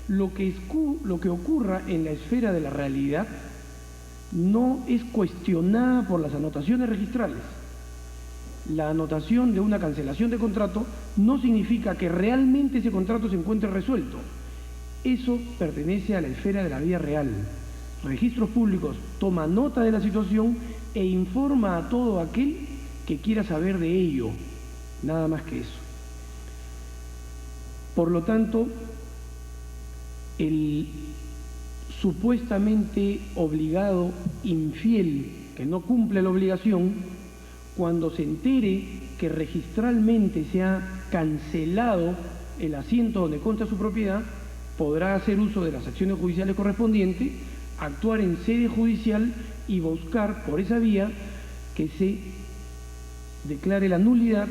Lo que ocurra en la esfera de la realidad no es cuestionada por las anotaciones registrales. La anotación de una cancelación de contrato no significa que realmente ese contrato se encuentre resuelto. Eso pertenece a la esfera de la vida real. Registros Públicos toma nota de la situación e informa a todo aquel que quiera saber de ello, nada más que eso. Por lo tanto, el supuestamente obligado infiel que no cumple la obligación, cuando se entere que registralmente se ha cancelado el asiento donde consta su propiedad, podrá hacer uso de las acciones judiciales correspondientes, actuar en sede judicial y buscar por esa vía que se declare la nulidad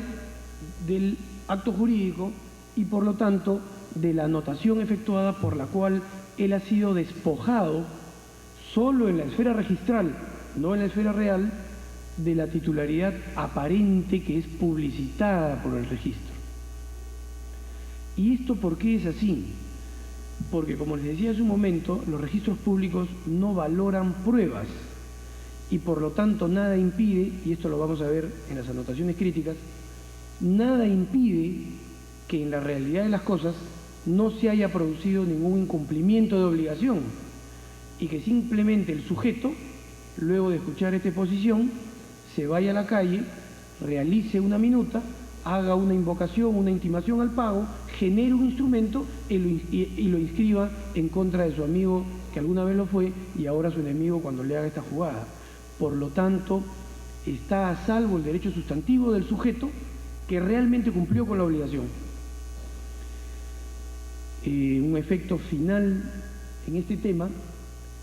del acto jurídico y por lo tanto de la anotación efectuada por la cual él ha sido despojado solo en la esfera registral, no en la esfera real, de la titularidad aparente que es publicitada por el registro. ¿Y esto por qué es así? Porque, como les decía hace un momento, los registros públicos no valoran pruebas y por lo tanto nada impide, y esto lo vamos a ver en las anotaciones críticas, nada impide que en la realidad de las cosas no se haya producido ningún incumplimiento de obligación y que simplemente el sujeto, luego de escuchar esta exposición, se vaya a la calle, realice una minuta, haga una invocación, una intimación al pago, genere un instrumento y lo inscriba en contra de su amigo que alguna vez lo fue y ahora su enemigo cuando le haga esta jugada. Por lo tanto, está a salvo el derecho sustantivo del sujeto que realmente cumplió con la obligación. Un efecto final en este tema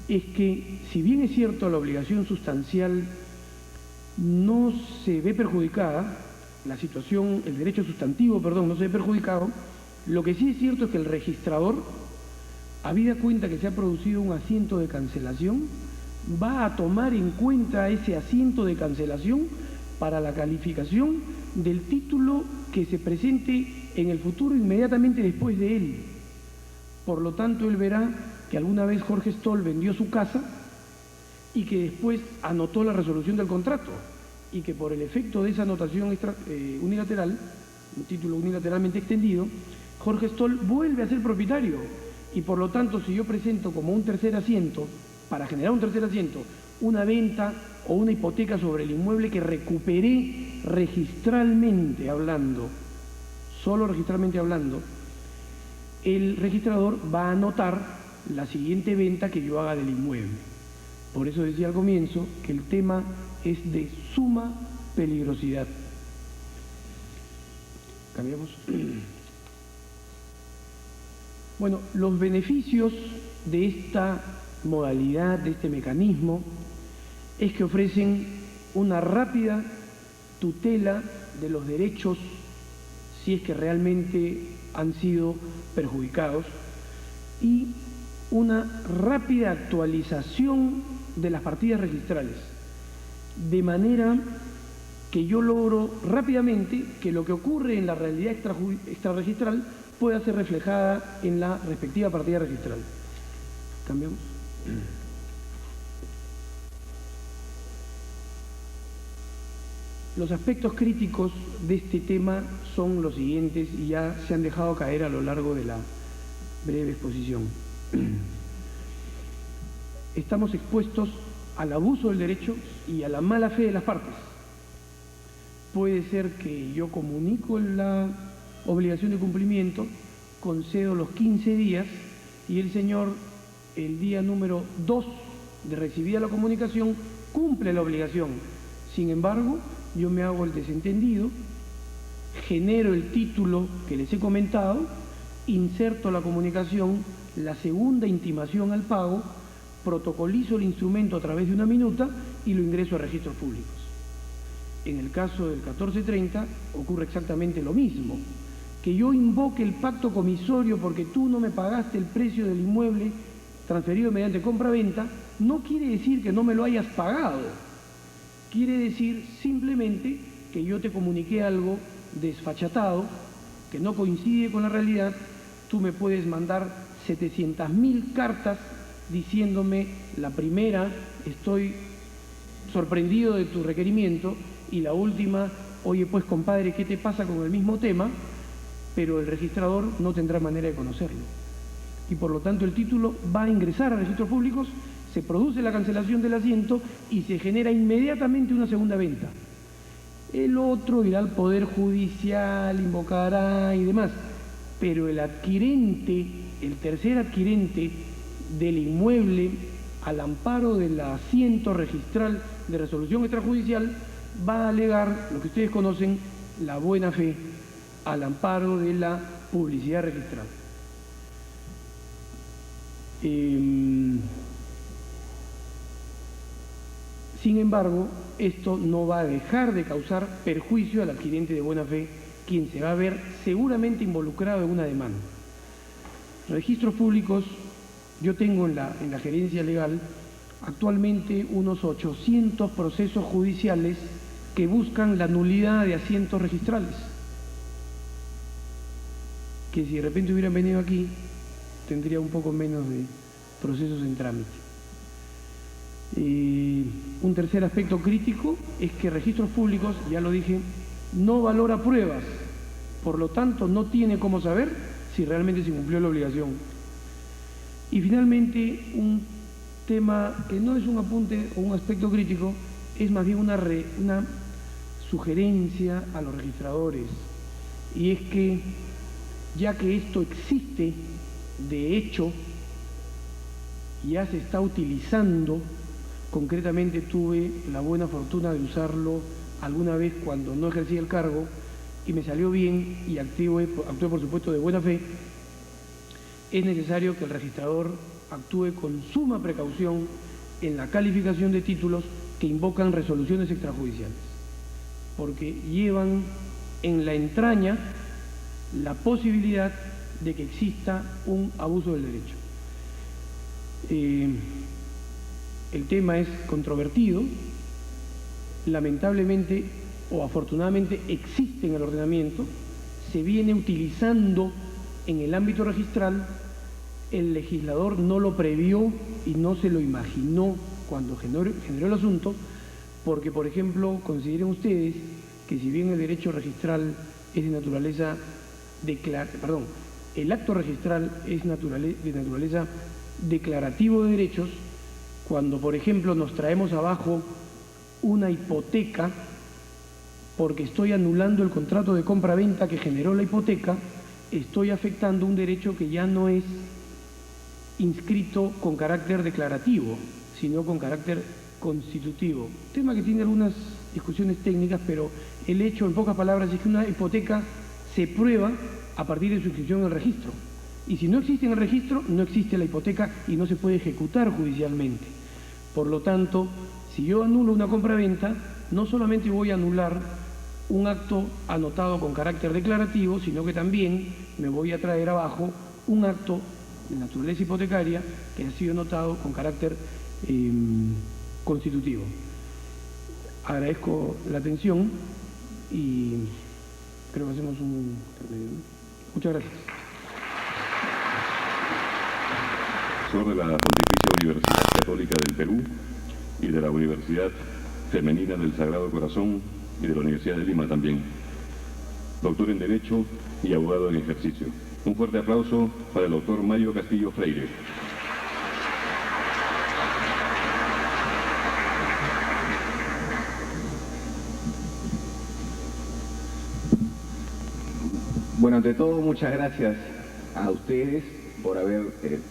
es que, si bien es cierto la obligación sustancial no se ve perjudicada, la situación, el derecho sustantivo, perdón, no se ve perjudicado, lo que sí es cierto es que el registrador, habida cuenta que se ha producido un asiento de cancelación, va a tomar en cuenta ese asiento de cancelación para la calificación del título que se presente en el futuro inmediatamente después de él. Por lo tanto, él verá que alguna vez Jorge Stoll vendió su casa y que después anotó la resolución del contrato y que por el efecto de esa anotación unilateral, un título unilateralmente extendido, Jorge Stoll vuelve a ser propietario y por lo tanto, si yo presento como un tercer asiento, para generar un tercer asiento, una venta o una hipoteca sobre el inmueble que recuperé registralmente hablando, solo registralmente hablando, el registrador va a anotar la siguiente venta que yo haga del inmueble. Por eso decía al comienzo que el tema es de suma peligrosidad. ¿Cambiamos? Bueno, los beneficios de esta modalidad, de este mecanismo, es que ofrecen una rápida tutela de los derechos si es que realmente han sido perjudicados y una rápida actualización de las partidas registrales, de manera que yo logro rápidamente que lo que ocurre en la realidad extrarregistral pueda ser reflejada en la respectiva partida registral. ¿Cambiamos? Los aspectos críticos de este tema son los siguientes y ya se han dejado caer a lo largo de la breve exposición. Estamos expuestos al abuso del derecho y a la mala fe de las partes. Puede ser que yo comunico la obligación de cumplimiento, concedo los 15 días y el señor, el día número 2 de recibida la comunicación, cumple la obligación. Sin embargo, yo me hago el desentendido, genero el título que les he comentado, inserto la comunicación, la segunda intimación al pago, protocolizo el instrumento a través de una minuta y lo ingreso a registros públicos. En el caso del 1430 ocurre exactamente lo mismo. Que yo invoque el pacto comisorio porque tú no me pagaste el precio del inmueble transferido mediante compra-venta, no quiere decir que no me lo hayas pagado. Quiere decir simplemente que yo te comuniqué algo desfachatado, que no coincide con la realidad. Tú me puedes mandar 700.000 cartas diciéndome la primera, estoy sorprendido de tu requerimiento, y la última, oye pues compadre, ¿qué te pasa con el mismo tema? Pero el registrador no tendrá manera de conocerlo. Y por lo tanto el título va a ingresar a registros públicos, se produce la cancelación del asiento y se genera inmediatamente una segunda venta. El otro irá al Poder Judicial, invocará y demás. Pero el adquirente, el tercer adquirente del inmueble, al amparo del asiento registral de resolución extrajudicial, va a alegar lo que ustedes conocen, la buena fe, al amparo de la publicidad registral. Sin embargo, esto no va a dejar de causar perjuicio al adquirente de buena fe, quien se va a ver seguramente involucrado en una demanda. Registros públicos, yo tengo en la gerencia legal actualmente unos 800 procesos judiciales que buscan la nulidad de asientos registrales, que si de repente hubieran venido aquí, tendría un poco menos de procesos en trámite. Un tercer aspecto crítico es que registros públicos, ya lo dije, no valora pruebas, por lo tanto no tiene cómo saber si realmente se cumplió la obligación. Y finalmente, un tema que no es un apunte o un aspecto crítico, es más bien una sugerencia a los registradores, y es que ya que esto existe, de hecho, ya se está utilizando. Concretamente tuve la buena fortuna de usarlo alguna vez cuando no ejercía el cargo y me salió bien y actué por supuesto de buena fe, es necesario que el registrador actúe con suma precaución en la calificación de títulos que invocan resoluciones extrajudiciales, porque llevan en la entraña la posibilidad de que exista un abuso del derecho. El tema es controvertido, lamentablemente o afortunadamente existe en el ordenamiento, se viene utilizando en el ámbito registral, el legislador no lo previó y no se lo imaginó cuando generó el asunto, porque, por ejemplo, consideren ustedes que si bien el derecho registral es de naturaleza el acto registral es de naturaleza declarativo de derechos, cuando, por ejemplo, nos traemos abajo una hipoteca porque estoy anulando el contrato de compra-venta que generó la hipoteca, estoy afectando un derecho que ya no es inscrito con carácter declarativo, sino con carácter constitutivo. Tema que tiene algunas discusiones técnicas, pero el hecho, en pocas palabras, es que una hipoteca se prueba a partir de su inscripción en el registro. Y si no existe en el registro, no existe la hipoteca y no se puede ejecutar judicialmente. Por lo tanto, si yo anulo una compra-venta, no solamente voy a anular un acto anotado con carácter declarativo, sino que también me voy a traer abajo un acto de naturaleza hipotecaria que ha sido anotado con carácter constitutivo. Agradezco la atención y creo que hacemos un intermedio. Muchas gracias. Profesor de la Pontificia Universidad Católica del Perú y de la Universidad Femenina del Sagrado Corazón y de la Universidad de Lima también. Doctor en Derecho y abogado en ejercicio. Un fuerte aplauso para el doctor Mario Castillo Freire. Bueno, ante todo, muchas gracias a ustedes por haber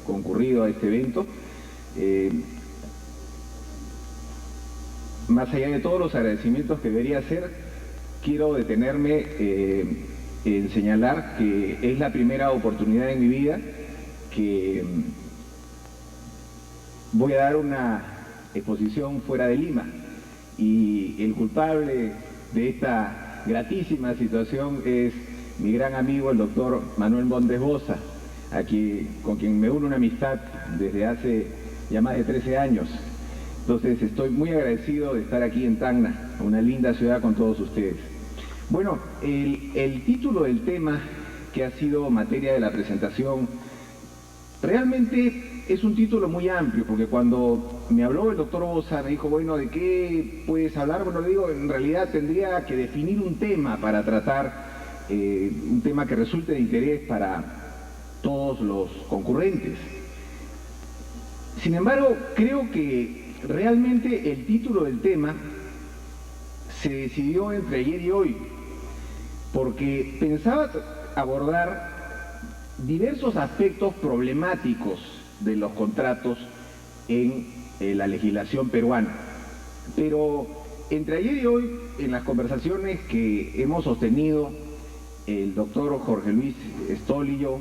concurrido a este evento. Más allá de todos los agradecimientos que debería hacer, quiero detenerme en señalar que es la primera oportunidad en mi vida que voy a dar una exposición fuera de Lima, y el culpable de esta gratísima situación es mi gran amigo, el doctor Manuel Montes Boza, con quien me une una amistad desde hace ya más de 13 años. Entonces estoy muy agradecido de estar aquí en Tacna, una linda ciudad con todos ustedes. Bueno, el título del tema que ha sido materia de la presentación realmente es un título muy amplio, porque cuando me habló el doctor Boza me dijo, bueno, ¿de qué puedes hablar? Bueno, le digo, en realidad tendría que definir un tema para tratar, un tema que resulte de interés para todos los concurrentes. Sin embargo, creo que realmente el título del tema se decidió entre ayer y hoy, porque pensaba abordar diversos aspectos problemáticos de los contratos en la legislación peruana. Pero entre ayer y hoy, en las conversaciones que hemos sostenido el doctor Jorge Luis Stoll y yo,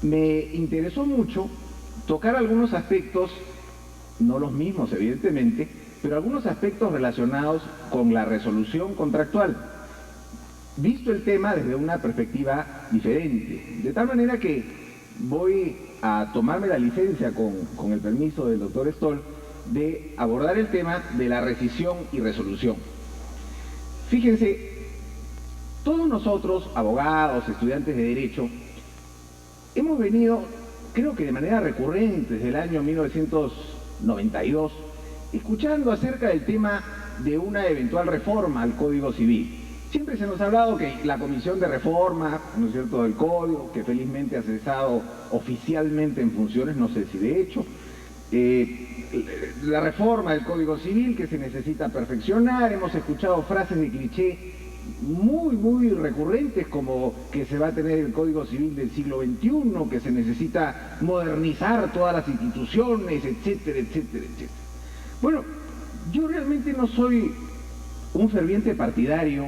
me interesó mucho tocar algunos aspectos, no los mismos evidentemente, pero algunos aspectos relacionados con la resolución contractual, visto el tema desde una perspectiva diferente. De tal manera que voy a tomarme la licencia, con el permiso del doctor Stoll, de abordar el tema de la rescisión y resolución. Fíjense, todos nosotros, abogados, estudiantes de Derecho, hemos venido, creo que de manera recurrente desde el año 1992, escuchando acerca del tema de una eventual reforma al Código Civil. Siempre se nos ha hablado que la Comisión de Reforma, ¿no es cierto?, del Código, que felizmente ha cesado oficialmente en funciones, no sé si de hecho, la reforma del Código Civil que se necesita perfeccionar. Hemos escuchado frases de cliché muy recurrentes, como que se va a tener el Código Civil del siglo XXI, que se necesita modernizar todas las instituciones, etcétera, etcétera, etcétera. Bueno, yo realmente no soy un ferviente partidario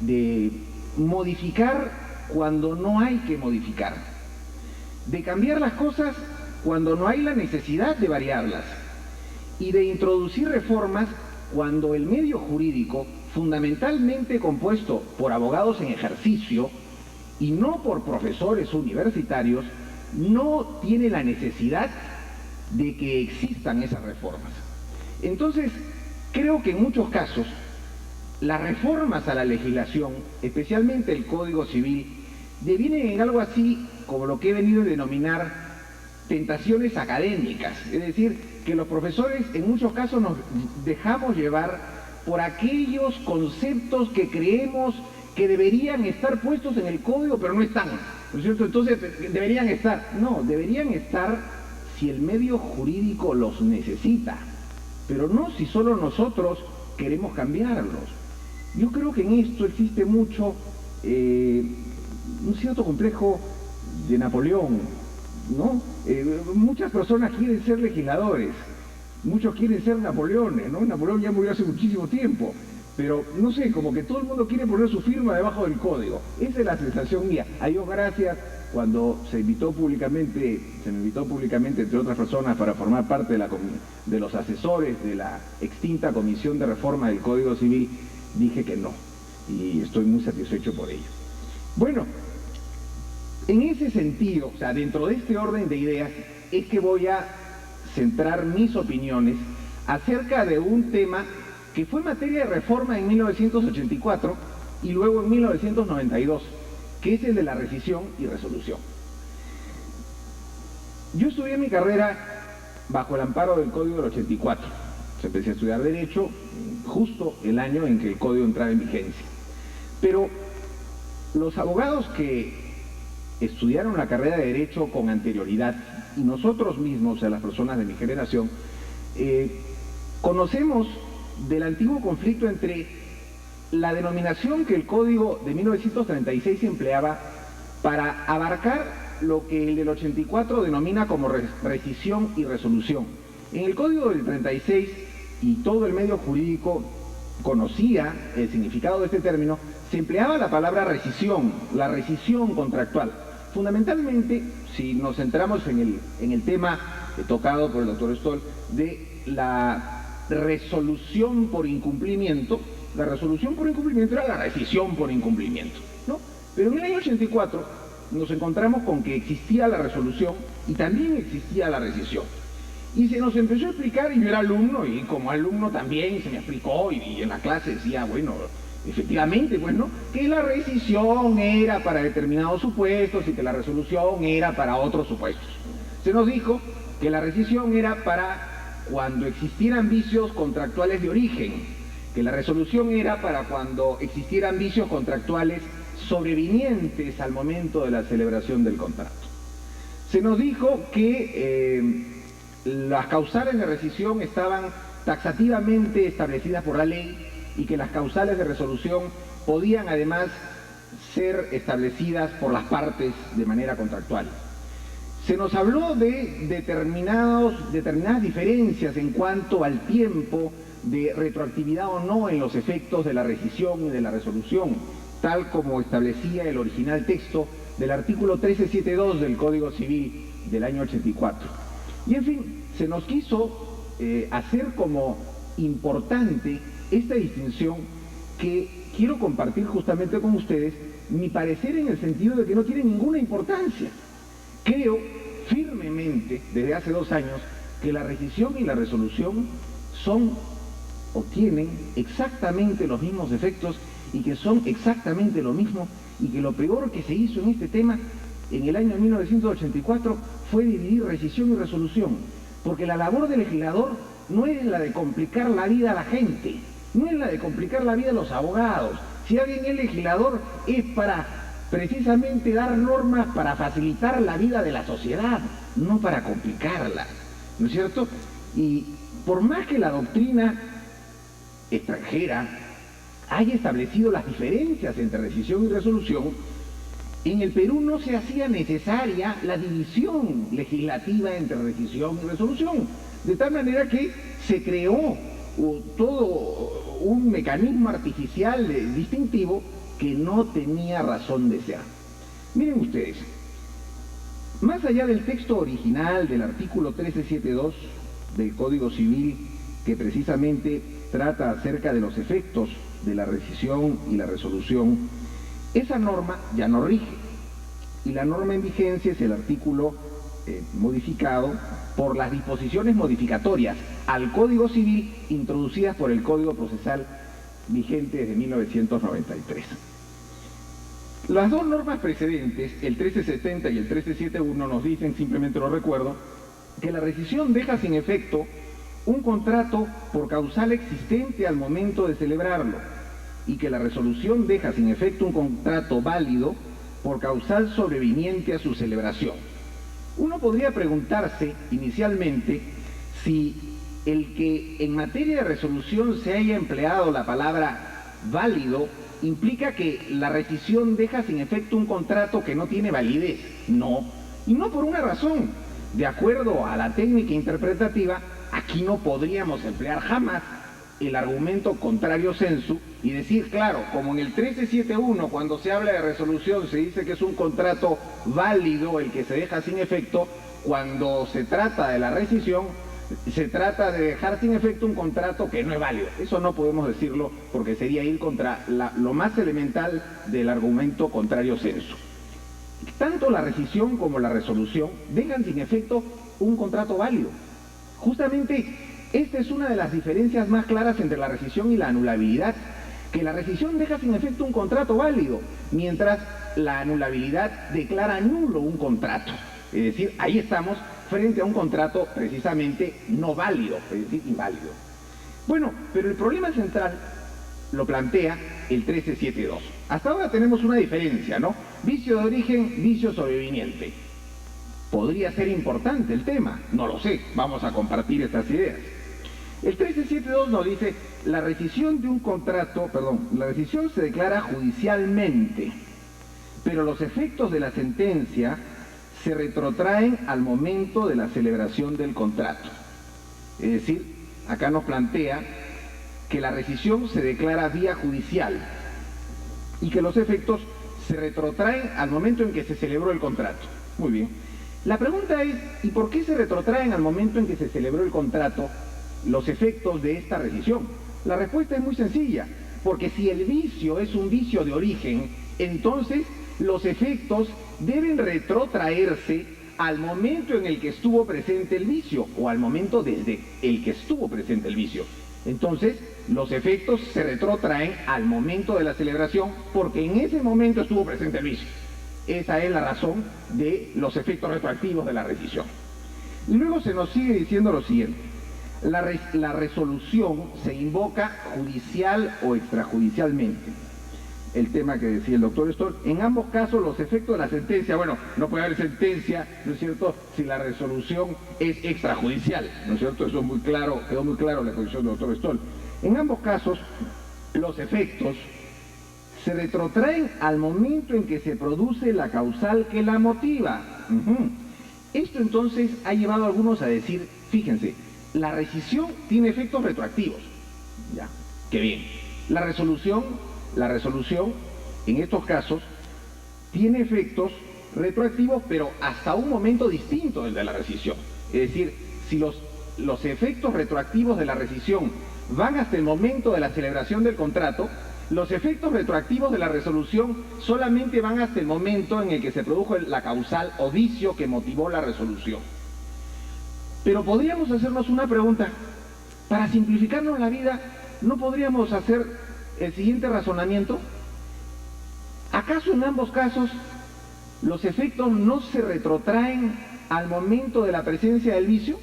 de modificar cuando no hay que modificar, de cambiar las cosas cuando no hay la necesidad de variarlas y de introducir reformas cuando el medio jurídico, fundamentalmente compuesto por abogados en ejercicio y no por profesores universitarios, no tiene la necesidad de que existan esas reformas. Entonces, creo que en muchos casos, las reformas a la legislación, especialmente el Código Civil, devienen en algo así como lo que he venido a denominar tentaciones académicas. Es decir, que los profesores en muchos casos nos dejamos llevar por aquellos conceptos que creemos que deberían estar puestos en el código, pero no están, ¿no es cierto? Entonces, deberían estar. No, deberían estar si el medio jurídico los necesita, pero no si solo nosotros queremos cambiarlos. Yo creo que en esto existe mucho un cierto complejo de Napoleón, ¿no? Muchas personas quieren ser legisladores, muchos quieren ser Napoleones, ¿no? Napoleón ya murió hace muchísimo tiempo, pero no sé, como que todo el mundo quiere poner su firma debajo del código. Esa es la sensación mía. A Dios gracias, cuando se me invitó públicamente, entre otras personas, para formar parte de los asesores de la extinta Comisión de Reforma del Código Civil, dije que no, y estoy muy satisfecho por ello. Bueno, en ese sentido, o sea, dentro de este orden de ideas, es que voy a centrar mis opiniones acerca de un tema que fue materia de reforma en 1984 y luego en 1992, que es el de la rescisión y resolución. Yo estudié mi carrera bajo el amparo del Código del 84. Empecé a estudiar Derecho justo el año en que el Código entraba en vigencia. Pero los abogados que estudiaron la carrera de Derecho con anterioridad, y nosotros mismos, o sea, las personas de mi generación, conocemos del antiguo conflicto entre la denominación que el Código de 1936 empleaba para abarcar lo que el del 84 denomina como rescisión y resolución. En el Código del 36, y todo el medio jurídico conocía el significado de este término, se empleaba la palabra rescisión, la rescisión contractual. Fundamentalmente, si nos centramos en el tema tocado por el doctor Stoll, de la resolución por incumplimiento, la resolución por incumplimiento era la rescisión por incumplimiento, ¿no? Pero en el año 84 nos encontramos con que existía la resolución y también existía la rescisión. Y se nos empezó a explicar, y yo era alumno, y como alumno también se me explicó, y en la clase decía, bueno, efectivamente, pues, ¿no?, que la rescisión era para determinados supuestos y que la resolución era para otros supuestos. Se nos dijo que la rescisión era para cuando existieran vicios contractuales de origen, que la resolución era para cuando existieran vicios contractuales sobrevinientes al momento de la celebración del contrato. Se nos dijo que las causales de rescisión estaban taxativamente establecidas por la ley y que las causales de resolución podían además ser establecidas por las partes de manera contractual. Se nos habló de determinadas diferencias en cuanto al tiempo de retroactividad o no en los efectos de la rescisión y de la resolución, tal como establecía el original texto del artículo 1372 del Código Civil del año 84. Y en fin, se nos quiso hacer como importante esta distinción que quiero compartir justamente con ustedes, mi parecer en el sentido de que no tiene ninguna importancia. Creo firmemente, desde hace 2 años, que la rescisión y la resolución son o tienen exactamente los mismos efectos y que son exactamente lo mismo, y que lo peor que se hizo en este tema en el año 1984 fue dividir rescisión y resolución, porque la labor del legislador no es la de complicar la vida a la gente, no es la de complicar la vida a los abogados. Si alguien es legislador es para precisamente dar normas para facilitar la vida de la sociedad, no para complicarla, ¿no es cierto? Y por más que la doctrina extranjera haya establecido las diferencias entre rescisión y resolución, en el Perú no se hacía necesaria la división legislativa entre rescisión y resolución, de tal manera que se creó todo un mecanismo artificial distintivo que no tenía razón de ser. Miren ustedes, más allá del texto original del artículo 1372 del Código Civil, que precisamente trata acerca de los efectos de la rescisión y la resolución, esa norma ya no rige. Y la norma en vigencia es el artículo modificado por las disposiciones modificatorias al Código Civil introducidas por el Código Procesal vigente desde 1993. Las dos normas precedentes, el 1370 y el 1371, nos dicen, simplemente lo recuerdo, que la rescisión deja sin efecto un contrato por causal existente al momento de celebrarlo y que la resolución deja sin efecto un contrato válido por causal sobreviniente a su celebración. Uno podría preguntarse inicialmente si el que en materia de resolución se haya empleado la palabra válido implica que la rescisión deja sin efecto un contrato que no tiene validez. No, y no por una razón. De acuerdo a la técnica interpretativa, aquí no podríamos emplear jamás el argumento contrario sensu y decir, claro, como en el 1371 cuando se habla de resolución se dice que es un contrato válido el que se deja sin efecto, cuando se trata de la rescisión se trata de dejar sin efecto un contrato que no es válido. Eso no podemos decirlo porque sería ir contra lo más elemental del argumento contrario sensu. Tanto la rescisión como la resolución dejan sin efecto un contrato válido. Justamente esta es una de las diferencias más claras entre la rescisión y la anulabilidad, que la rescisión deja sin efecto un contrato válido, mientras la anulabilidad declara nulo un contrato. Es decir, ahí estamos frente a un contrato precisamente no válido, es decir, inválido. Bueno, pero el problema central lo plantea el 1372. Hasta ahora tenemos una diferencia, ¿no? Vicio de origen, vicio sobreviniente. Podría ser importante el tema, no lo sé, vamos a compartir estas ideas. El 1372 nos dice, la rescisión de un contrato, la rescisión se declara judicialmente, pero los efectos de la sentencia se retrotraen al momento de la celebración del contrato. Es decir, acá nos plantea que la rescisión se declara vía judicial y que los efectos se retrotraen al momento en que se celebró el contrato. Muy bien. La pregunta es, ¿y por qué se retrotraen al momento en que se celebró el contrato los efectos de esta rescisión? La respuesta es muy sencilla, porque si el vicio es un vicio de origen, entonces los efectos deben retrotraerse al momento en el que estuvo presente el vicio o al momento desde el que estuvo presente el vicio. Entonces, los efectos se retrotraen al momento de la celebración porque en ese momento estuvo presente el vicio. Esa es la razón de los efectos retroactivos de la rescisión. Y luego se nos sigue diciendo lo siguiente. La resolución se invoca judicial o extrajudicialmente. El tema que decía el doctor Stoll, en ambos casos los efectos de la sentencia, bueno, no puede haber sentencia, ¿no es cierto?, si la resolución es extrajudicial, ¿no es cierto? Eso es muy claro, quedó muy claro en la exposición del doctor Stoll. En ambos casos, los efectos se retrotraen al momento en que se produce la causal que la motiva. Esto entonces ha llevado a algunos a decir, fíjense, la rescisión tiene efectos retroactivos. Ya, qué bien. La resolución, en estos casos, tiene efectos retroactivos, pero hasta un momento distinto del de la rescisión. Es decir, si los efectos retroactivos de la rescisión van hasta el momento de la celebración del contrato, los efectos retroactivos de la resolución solamente van hasta el momento en el que se produjo la causal o vicio que motivó la resolución. Pero podríamos hacernos una pregunta. Para simplificarnos la vida, ¿no podríamos hacer el siguiente razonamiento? ¿Acaso en ambos casos los efectos no se retrotraen al momento de la presencia del vicio?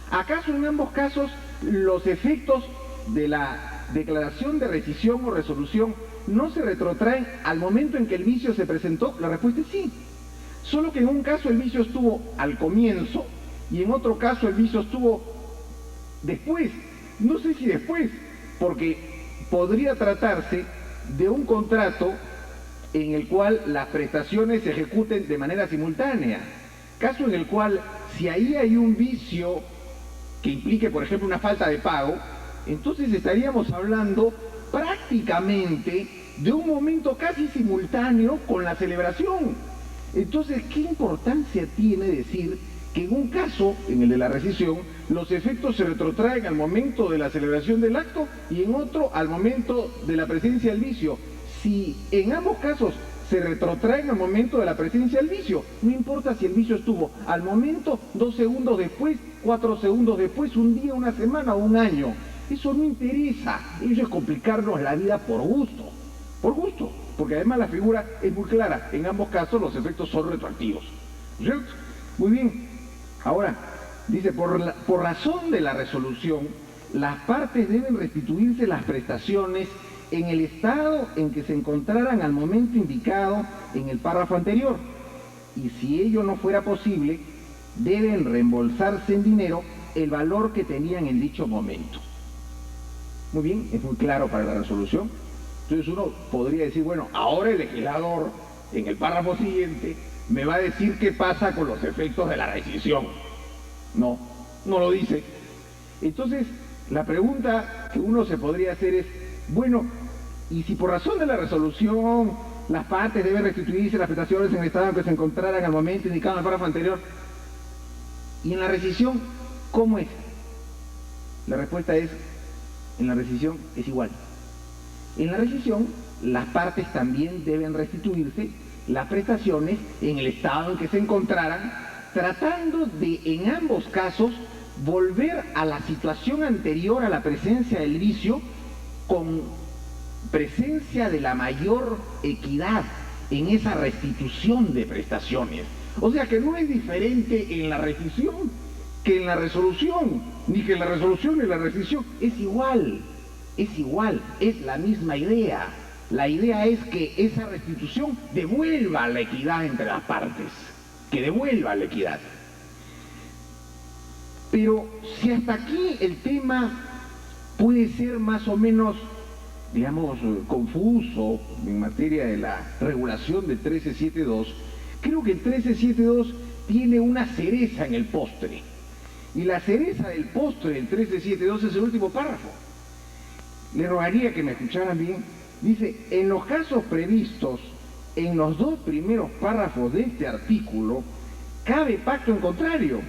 ¿Acaso en ambos casos los efectos de la declaración de rescisión o resolución no se retrotraen al momento en que el vicio se presentó? La respuesta es sí. Solo que en un caso el vicio estuvo al comienzo y en otro caso el vicio estuvo después. No sé si después, porque podría tratarse de un contrato en el cual las prestaciones se ejecuten de manera simultánea. Caso en el cual, si ahí hay un vicio que implique, por ejemplo, una falta de pago, entonces estaríamos hablando prácticamente de un momento casi simultáneo con la celebración. Entonces, ¿qué importancia tiene decir que en un caso, en el de la rescisión, los efectos se retrotraen al momento de la celebración del acto y en otro al momento de la presencia del vicio? Si en ambos casos se retrotraen al momento de la presencia del vicio, no importa si el vicio estuvo al momento, 2 segundos después, 4 segundos después, un día, una semana o un año. Eso no interesa. Eso es complicarnos la vida por gusto, porque además la figura es muy clara. En ambos casos los efectos son retroactivos, ¿cierto? Muy bien. Ahora, dice, por razón de la resolución, las partes deben restituirse las prestaciones en el estado en que se encontraran al momento indicado en el párrafo anterior. Y si ello no fuera posible, deben reembolsarse en dinero el valor que tenían en dicho momento. Muy bien, es muy claro para la resolución. Entonces uno podría decir, bueno, ahora el legislador, en el párrafo siguiente, me va a decir qué pasa con los efectos de la rescisión. No, no lo dice. Entonces, la pregunta que uno se podría hacer es, bueno, y si por razón de la resolución las partes deben restituirse las prestaciones en el estado en que se encontraran al momento indicado en el párrafo anterior, y en la rescisión, ¿cómo es? La respuesta es, en la rescisión es igual. En la rescisión, las partes también deben restituirse las prestaciones en el estado en que se encontraran, tratando de, en ambos casos, volver a la situación anterior a la presencia del vicio con presencia de la mayor equidad en esa restitución de prestaciones. O sea que no es diferente en la rescisión que en la resolución, ni que en la resolución ni la rescisión, es igual, es la misma idea. La idea es que esa restitución devuelva la equidad entre las partes, que devuelva la equidad. Pero si hasta aquí el tema puede ser más o menos, digamos, confuso en materia de la regulación de 1372, creo que el 1372 tiene una cereza en el postre. Y la cereza del postre del 1372 es el último párrafo. Le rogaría que me escucharan bien. Dice, en los casos previstos en los 2 primeros párrafos de este artículo, cabe pacto en contrario.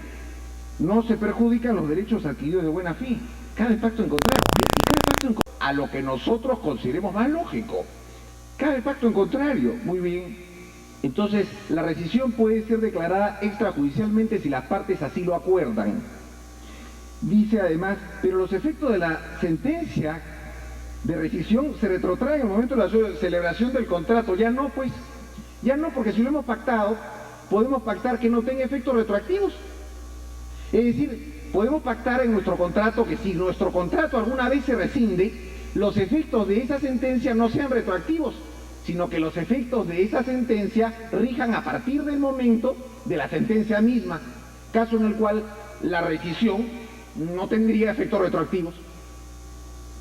No se perjudican los derechos adquiridos de buena fe. Cabe pacto en contrario. Y cabe pacto en contrario a lo que nosotros consideremos más lógico. Cabe pacto en contrario. Muy bien. Entonces, la rescisión puede ser declarada extrajudicialmente si las partes así lo acuerdan. Dice además, pero los efectos de la sentencia de rescisión se retrotraen en el momento de la celebración del contrato. Ya no, pues, ya no, porque si lo hemos pactado, podemos pactar que no tenga efectos retroactivos. Es decir, podemos pactar en nuestro contrato que si nuestro contrato alguna vez se rescinde, los efectos de esa sentencia no sean retroactivos, sino que los efectos de esa sentencia rijan a partir del momento de la sentencia misma, caso en el cual la rescisión no tendría efectos retroactivos.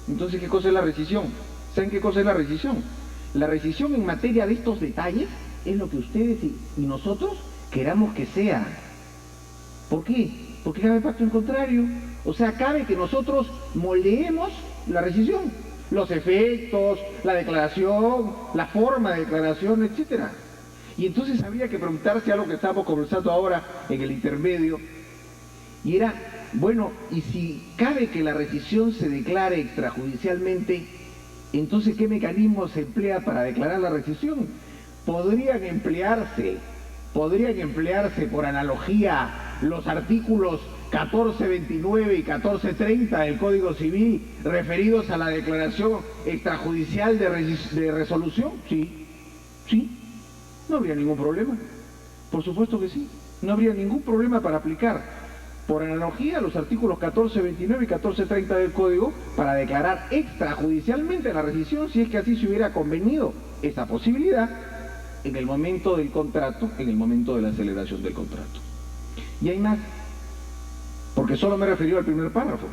Entonces, ¿qué cosa es la rescisión? ¿Saben qué cosa es la rescisión? La rescisión en materia de estos detalles es lo que ustedes y nosotros queramos que sea. ¿Por qué? Porque cabe pacto en contrario. O sea, cabe que nosotros moldeemos la rescisión, los efectos, la declaración, la forma de declaración, etc. Y entonces habría que preguntarse algo que estamos conversando ahora en el intermedio, y era, bueno, y si cabe que la rescisión se declare extrajudicialmente, entonces ¿qué mecanismo se emplea para declarar la rescisión? Podrían emplearse por analogía los artículos 1429 y 1430 del Código Civil referidos a la declaración extrajudicial de resolución. Sí, no habría ningún problema. Por supuesto que sí, no habría ningún problema para aplicar por analogía los artículos 1429 y 1430 del Código para declarar extrajudicialmente la rescisión, si es que así se hubiera convenido esa posibilidad en el momento del contrato, en el momento de la celebración del contrato. Y hay más, porque solo me refirió al primer párrafo.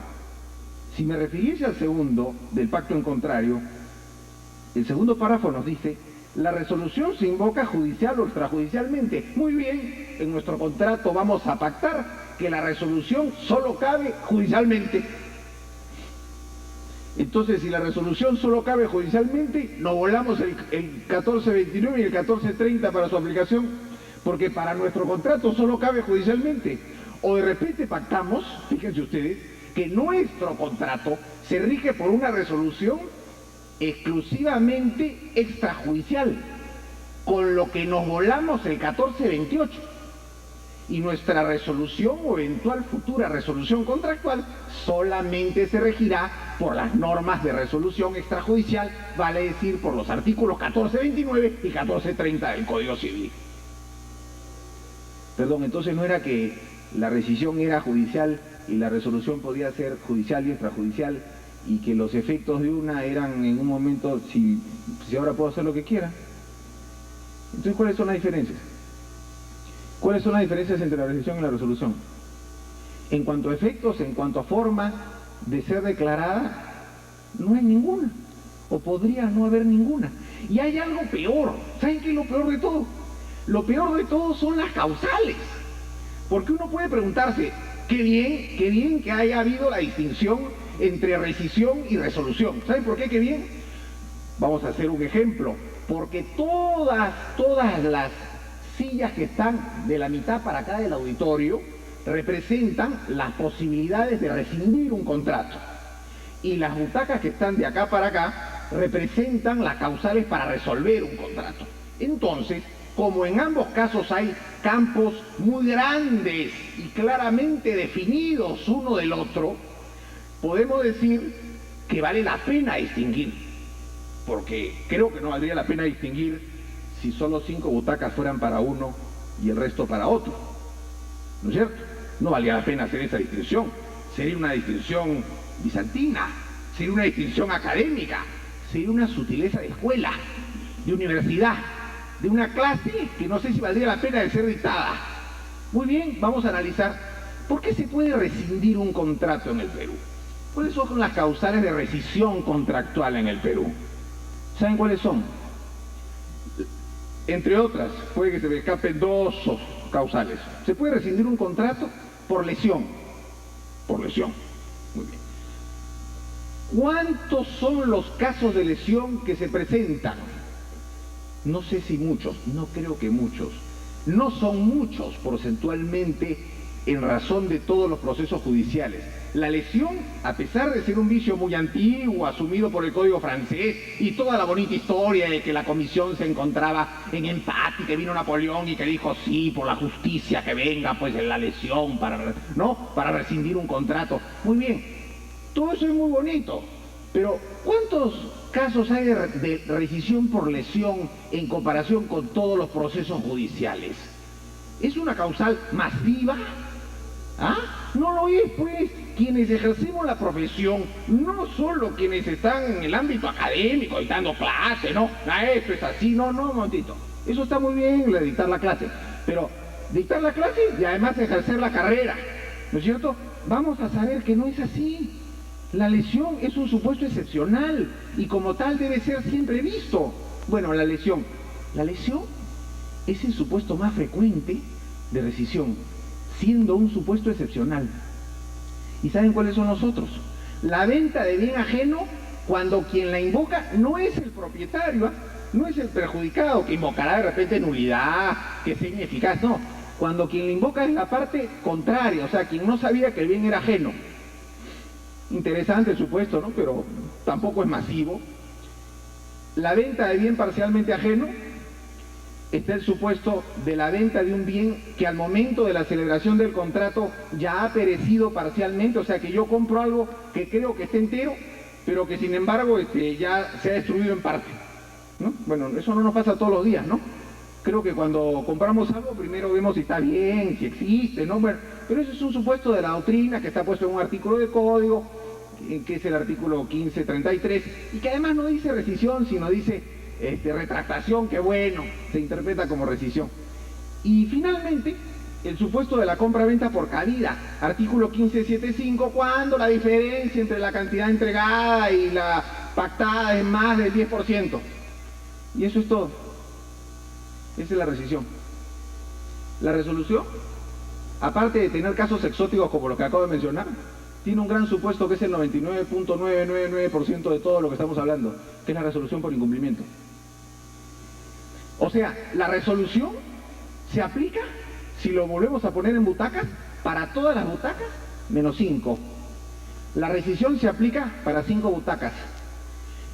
Si me refiriese al segundo, del pacto en contrario, el segundo párrafo nos dice, la resolución se invoca judicial o extrajudicialmente. Muy bien, en nuestro contrato vamos a pactar que la resolución solo cabe judicialmente. Entonces, si la resolución solo cabe judicialmente, nos volamos el 1429 y el 1430 para su aplicación, porque para nuestro contrato solo cabe judicialmente. O de repente pactamos, fíjense ustedes, que nuestro contrato se rige por una resolución exclusivamente extrajudicial, con lo que nos volamos el 1428. Y nuestra resolución o eventual futura resolución contractual solamente se regirá por las normas de resolución extrajudicial, vale decir por los artículos 1429 y 1430 del Código Civil. Perdón, entonces no era que la rescisión era judicial y la resolución podía ser judicial y extrajudicial, y que los efectos de una eran en un momento, si ahora puedo hacer lo que quiera. Entonces, ¿cuáles son las diferencias? ¿Cuáles son las diferencias entre la rescisión y la resolución? En cuanto a efectos, en cuanto a forma de ser declarada, no hay ninguna, o podría no haber ninguna. Y hay algo peor. ¿Saben qué es lo peor de todo? Lo peor de todo son las causales. Porque uno puede preguntarse, qué bien que haya habido la distinción entre rescisión y resolución. ¿Saben por qué? Qué bien. Vamos a hacer un ejemplo. Porque todas las sillas que están de la mitad para acá del auditorio representan las posibilidades de rescindir un contrato. Y las butacas que están de acá para acá representan las causales para resolver un contrato. Entonces, como en ambos casos hay campos muy grandes y claramente definidos uno del otro, podemos decir que vale la pena distinguir, porque creo que no valdría la pena distinguir si solo 5 butacas fueran para uno y el resto para otro, ¿no es cierto? No valía la pena hacer esa distinción, sería una distinción bizantina, sería una distinción académica, sería una sutileza de escuela, de universidad, de una clase que no sé si valdría la pena de ser dictada. Muy bien, vamos a analizar por qué se puede rescindir un contrato en el Perú. ¿Cuáles son las causales de rescisión contractual en el Perú? ¿Saben cuáles son? Entre otras, puede que se me escapen 2 causales. Se puede rescindir un contrato por lesión. Por lesión. Muy bien. ¿Cuántos son los casos de lesión que se presentan? No sé si muchos, no creo que muchos. No son muchos porcentualmente en razón de todos los procesos judiciales. La lesión, a pesar de ser un vicio muy antiguo, asumido por el Código francés, y toda la bonita historia de que la comisión se encontraba en empate, que vino Napoleón y que dijo sí, por la justicia que venga, pues en la lesión, para rescindir un contrato. Muy bien, todo eso es muy bonito, pero ¿cuántos casos hay de rescisión por lesión en comparación con todos los procesos judiciales? ¿Es una causal masiva? ¿Ah? No lo es, pues. Quienes ejercemos la profesión, no solo quienes están en el ámbito académico, dictando clase, ¿no? Esto es así, no, un momentito. Eso está muy bien, dictar la clase, pero dictar la clase y además ejercer la carrera, ¿no es cierto? Vamos a saber que no es así. La lesión es un supuesto excepcional y como tal debe ser siempre visto. Bueno, la lesión es el supuesto más frecuente de rescisión, siendo un supuesto excepcional. ¿Y saben cuáles son los otros? La venta de bien ajeno cuando quien la invoca no es el propietario, no es el perjudicado que invocará de repente nulidad, que sea ineficaz, no. Cuando quien la invoca es la parte contraria, o sea, quien no sabía que el bien era ajeno. Interesante el supuesto, ¿no? Pero tampoco es masivo. La venta de bien parcialmente ajeno, está el supuesto de la venta de un bien que al momento de la celebración del contrato ya ha perecido parcialmente, o sea que yo compro algo que creo que está entero, pero que sin embargo ya se ha destruido en parte, ¿no? Bueno, eso no nos pasa todos los días, ¿no? Creo que cuando compramos algo primero vemos si está bien, si existe, ¿no? Bueno, pero eso es un supuesto de la doctrina que está puesto en un artículo del código, que es el artículo 1533, y que además no dice rescisión, sino dice retractación, que bueno, se interpreta como rescisión. Y finalmente, el supuesto de la compra-venta por cabida, artículo 1575, cuando la diferencia entre la cantidad entregada y la pactada es más del 10%. Y eso es todo. Esa es la rescisión. La resolución, aparte de tener casos exóticos como los que acabo de mencionar, tiene un gran supuesto que es el 99.999% de todo lo que estamos hablando, que es la resolución por incumplimiento. O sea, la resolución se aplica, si lo volvemos a poner en butacas, para todas las butacas, menos 5. La rescisión se aplica para 5 butacas.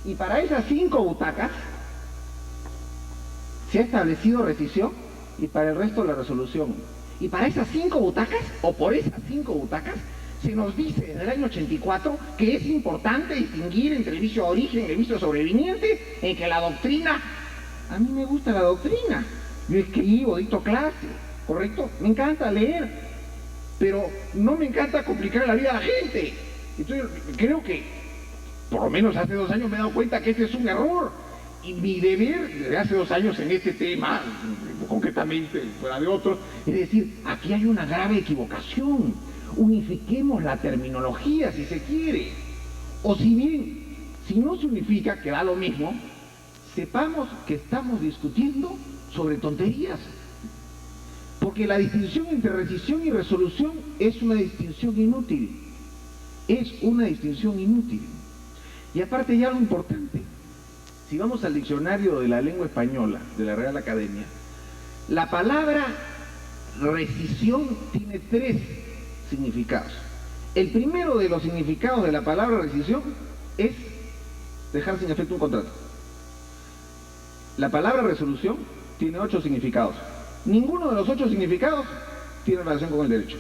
Y para esas 5 butacas se ha establecido rescisión y para el resto la resolución. Y para esas 5 butacas, o por esas 5 butacas, se nos dice desde el año 84 que es importante distinguir entre el vicio de origen y el vicio sobreviniente, en que la doctrina, a mí me gusta la doctrina, yo escribo, dicto clase, ¿correcto? Me encanta leer, pero no me encanta complicar la vida a la gente. Entonces creo que, por lo menos hace 2 años me he dado cuenta que este es un error. Y mi deber desde hace 2 años en este tema, concretamente fuera de otros, es decir, aquí hay una grave equivocación. Unifiquemos la terminología si se quiere. O si bien, si no se unifica, que da lo mismo, sepamos que estamos discutiendo sobre tonterías. Porque la distinción entre rescisión y resolución es una distinción inútil. Es una distinción inútil. Y aparte hay algo importante. Si vamos al diccionario de la lengua española, de la Real Academia, la palabra rescisión tiene 3 significados. El primero de los significados de la palabra rescisión es dejar sin efecto un contrato. La palabra resolución tiene 8 significados. Ninguno de los 8 significados tiene relación con el derecho.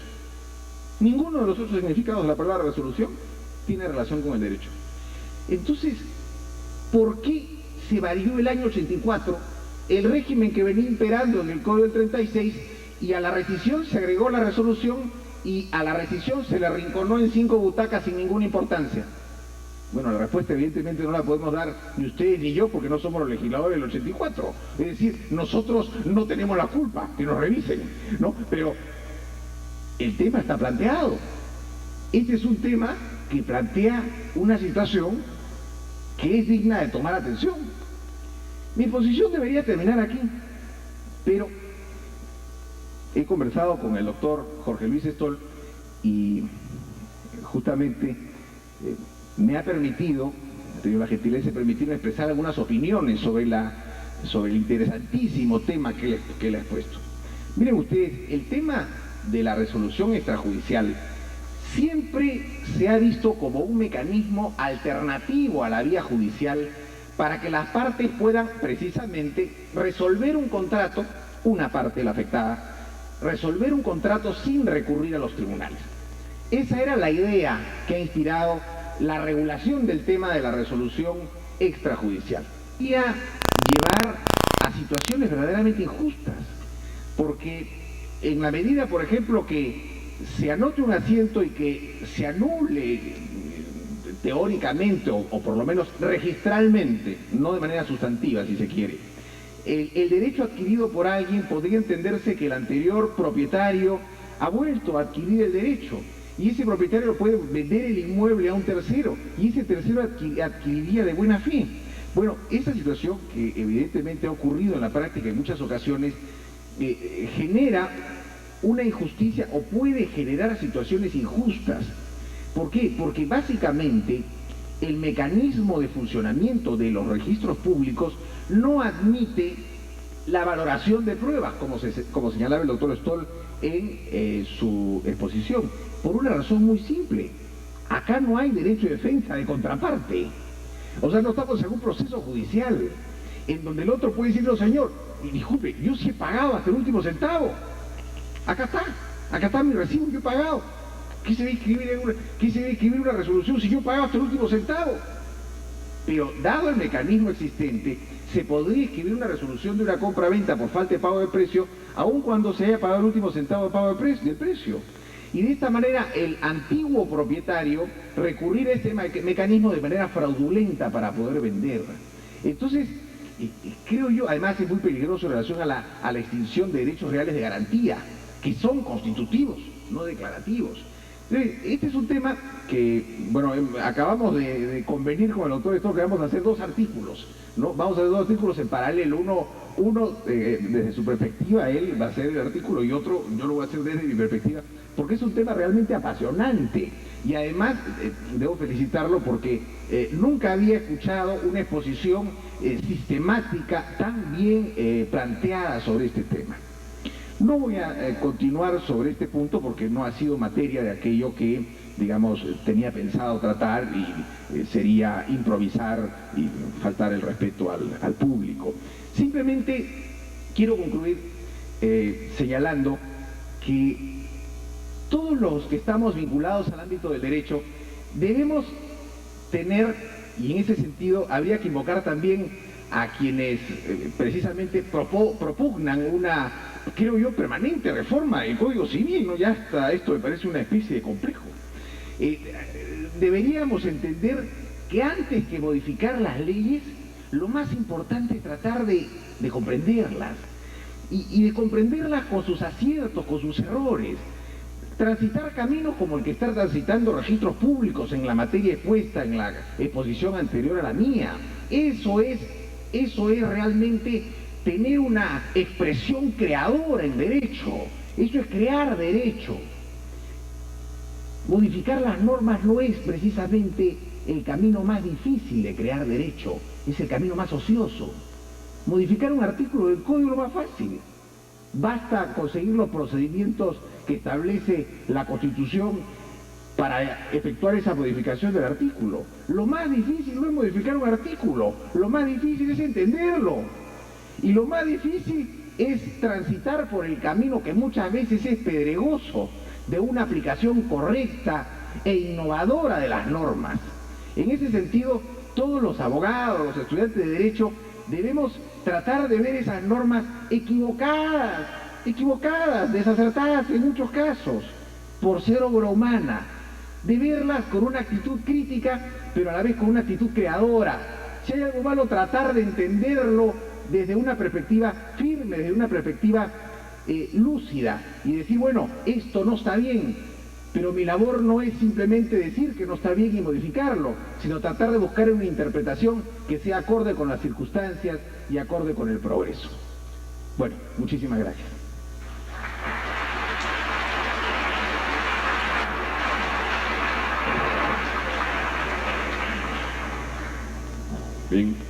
Ninguno de los 8 significados de la palabra resolución tiene relación con el derecho. Entonces, ¿por qué se varió el año 84 el régimen que venía imperando en el Código del 36 y a la rescisión se agregó la resolución y a la rescisión se le arrinconó en 5 butacas sin ninguna importancia? Bueno, la respuesta evidentemente no la podemos dar ni ustedes ni yo porque no somos los legisladores del 84. Es decir, nosotros no tenemos la culpa, que nos revisen, ¿no? Pero el tema está planteado. Este es un tema que plantea una situación que es digna de tomar atención. Mi posición debería terminar aquí, pero he conversado con el doctor Jorge Luis Stoll y justamente me ha permitido, he tenido la gentileza de permitirme expresar algunas opiniones sobre el interesantísimo tema que él ha expuesto. Miren ustedes, el tema de la resolución extrajudicial siempre se ha visto como un mecanismo alternativo a la vía judicial para que las partes puedan precisamente resolver un contrato, una parte, la afectada, resolver un contrato sin recurrir a los tribunales. Esa era la idea que ha inspirado la regulación del tema de la resolución extrajudicial. Y a llevar a situaciones verdaderamente injustas, porque en la medida, por ejemplo, que se anote un asiento y que se anule teóricamente o por lo menos registralmente, no de manera sustantiva si se quiere, el derecho adquirido por alguien, podría entenderse que el anterior propietario ha vuelto a adquirir el derecho y ese propietario puede vender el inmueble a un tercero y ese tercero adquiriría de buena fe. Bueno, esa situación que evidentemente ha ocurrido en la práctica en muchas ocasiones genera una injusticia o puede generar situaciones injustas. ¿Por qué? Porque básicamente el mecanismo de funcionamiento de los registros públicos no admite la valoración de pruebas, como señalaba el doctor Stoll en su exposición, por una razón muy simple. Acá no hay derecho de defensa de contraparte. O sea, no estamos en un proceso judicial en donde el otro puede decir, no señor, disculpe, yo sí he pagado hasta el último centavo. Acá está mi recibo, yo he pagado. ¿Qué se debe escribir una resolución si yo he pagado hasta el último centavo? Pero dado el mecanismo existente, se podría escribir una resolución de una compra-venta por falta de pago de precio, aun cuando se haya pagado el último centavo de pago del precio. Y de esta manera el antiguo propietario recurrir a este mecanismo de manera fraudulenta para poder vender. Entonces, creo yo, además es muy peligroso en relación a la extinción de derechos reales de garantía, que son constitutivos, no declarativos. Entonces, este es un tema que, bueno, acabamos de convenir con el doctor Stoll que vamos a hacer 2 artículos, ¿no? Vamos a hacer 2 artículos en paralelo, uno desde su perspectiva, él va a hacer el artículo y otro yo lo voy a hacer desde mi perspectiva, porque es un tema realmente apasionante. Y además, debo felicitarlo porque nunca había escuchado una exposición sistemática tan bien planteada sobre este tema. No voy a continuar sobre este punto porque no ha sido materia de aquello que, digamos, tenía pensado tratar y sería improvisar y faltar el respeto al público. Simplemente quiero concluir señalando que todos los que estamos vinculados al ámbito del derecho debemos tener, y en ese sentido habría que invocar también a quienes precisamente propugnan una, creo yo, permanente reforma del Código Civil, ¿no? Ya hasta esto me parece una especie de complejo. Deberíamos entender que antes que modificar las leyes, lo más importante es tratar de comprenderlas, y de comprenderlas con sus aciertos, con sus errores. Transitar caminos como el que está transitando registros públicos en la materia expuesta en la exposición anterior a la mía. Eso es realmente tener una expresión creadora en derecho. Eso es crear derecho. Modificar las normas no es precisamente el camino más difícil de crear derecho, es el camino más ocioso. Modificar un artículo del código es lo más fácil. Basta conseguir los procedimientos que establece la Constitución para efectuar esa modificación del artículo. Lo más difícil no es modificar un artículo, lo más difícil es entenderlo. Y lo más difícil es transitar por el camino que muchas veces es pedregoso de una aplicación correcta e innovadora de las normas. En ese sentido, todos los abogados, los estudiantes de Derecho, debemos tratar de ver esas normas equivocadas, desacertadas en muchos casos, por ser obra humana, de verlas con una actitud crítica, pero a la vez con una actitud creadora. Si hay algo malo, tratar de entenderlo desde una perspectiva firme, desde una perspectiva lúcida, y decir, bueno, esto no está bien, pero mi labor no es simplemente decir que no está bien y modificarlo, sino tratar de buscar una interpretación que sea acorde con las circunstancias y acorde con el progreso. Bueno, muchísimas gracias. Bien.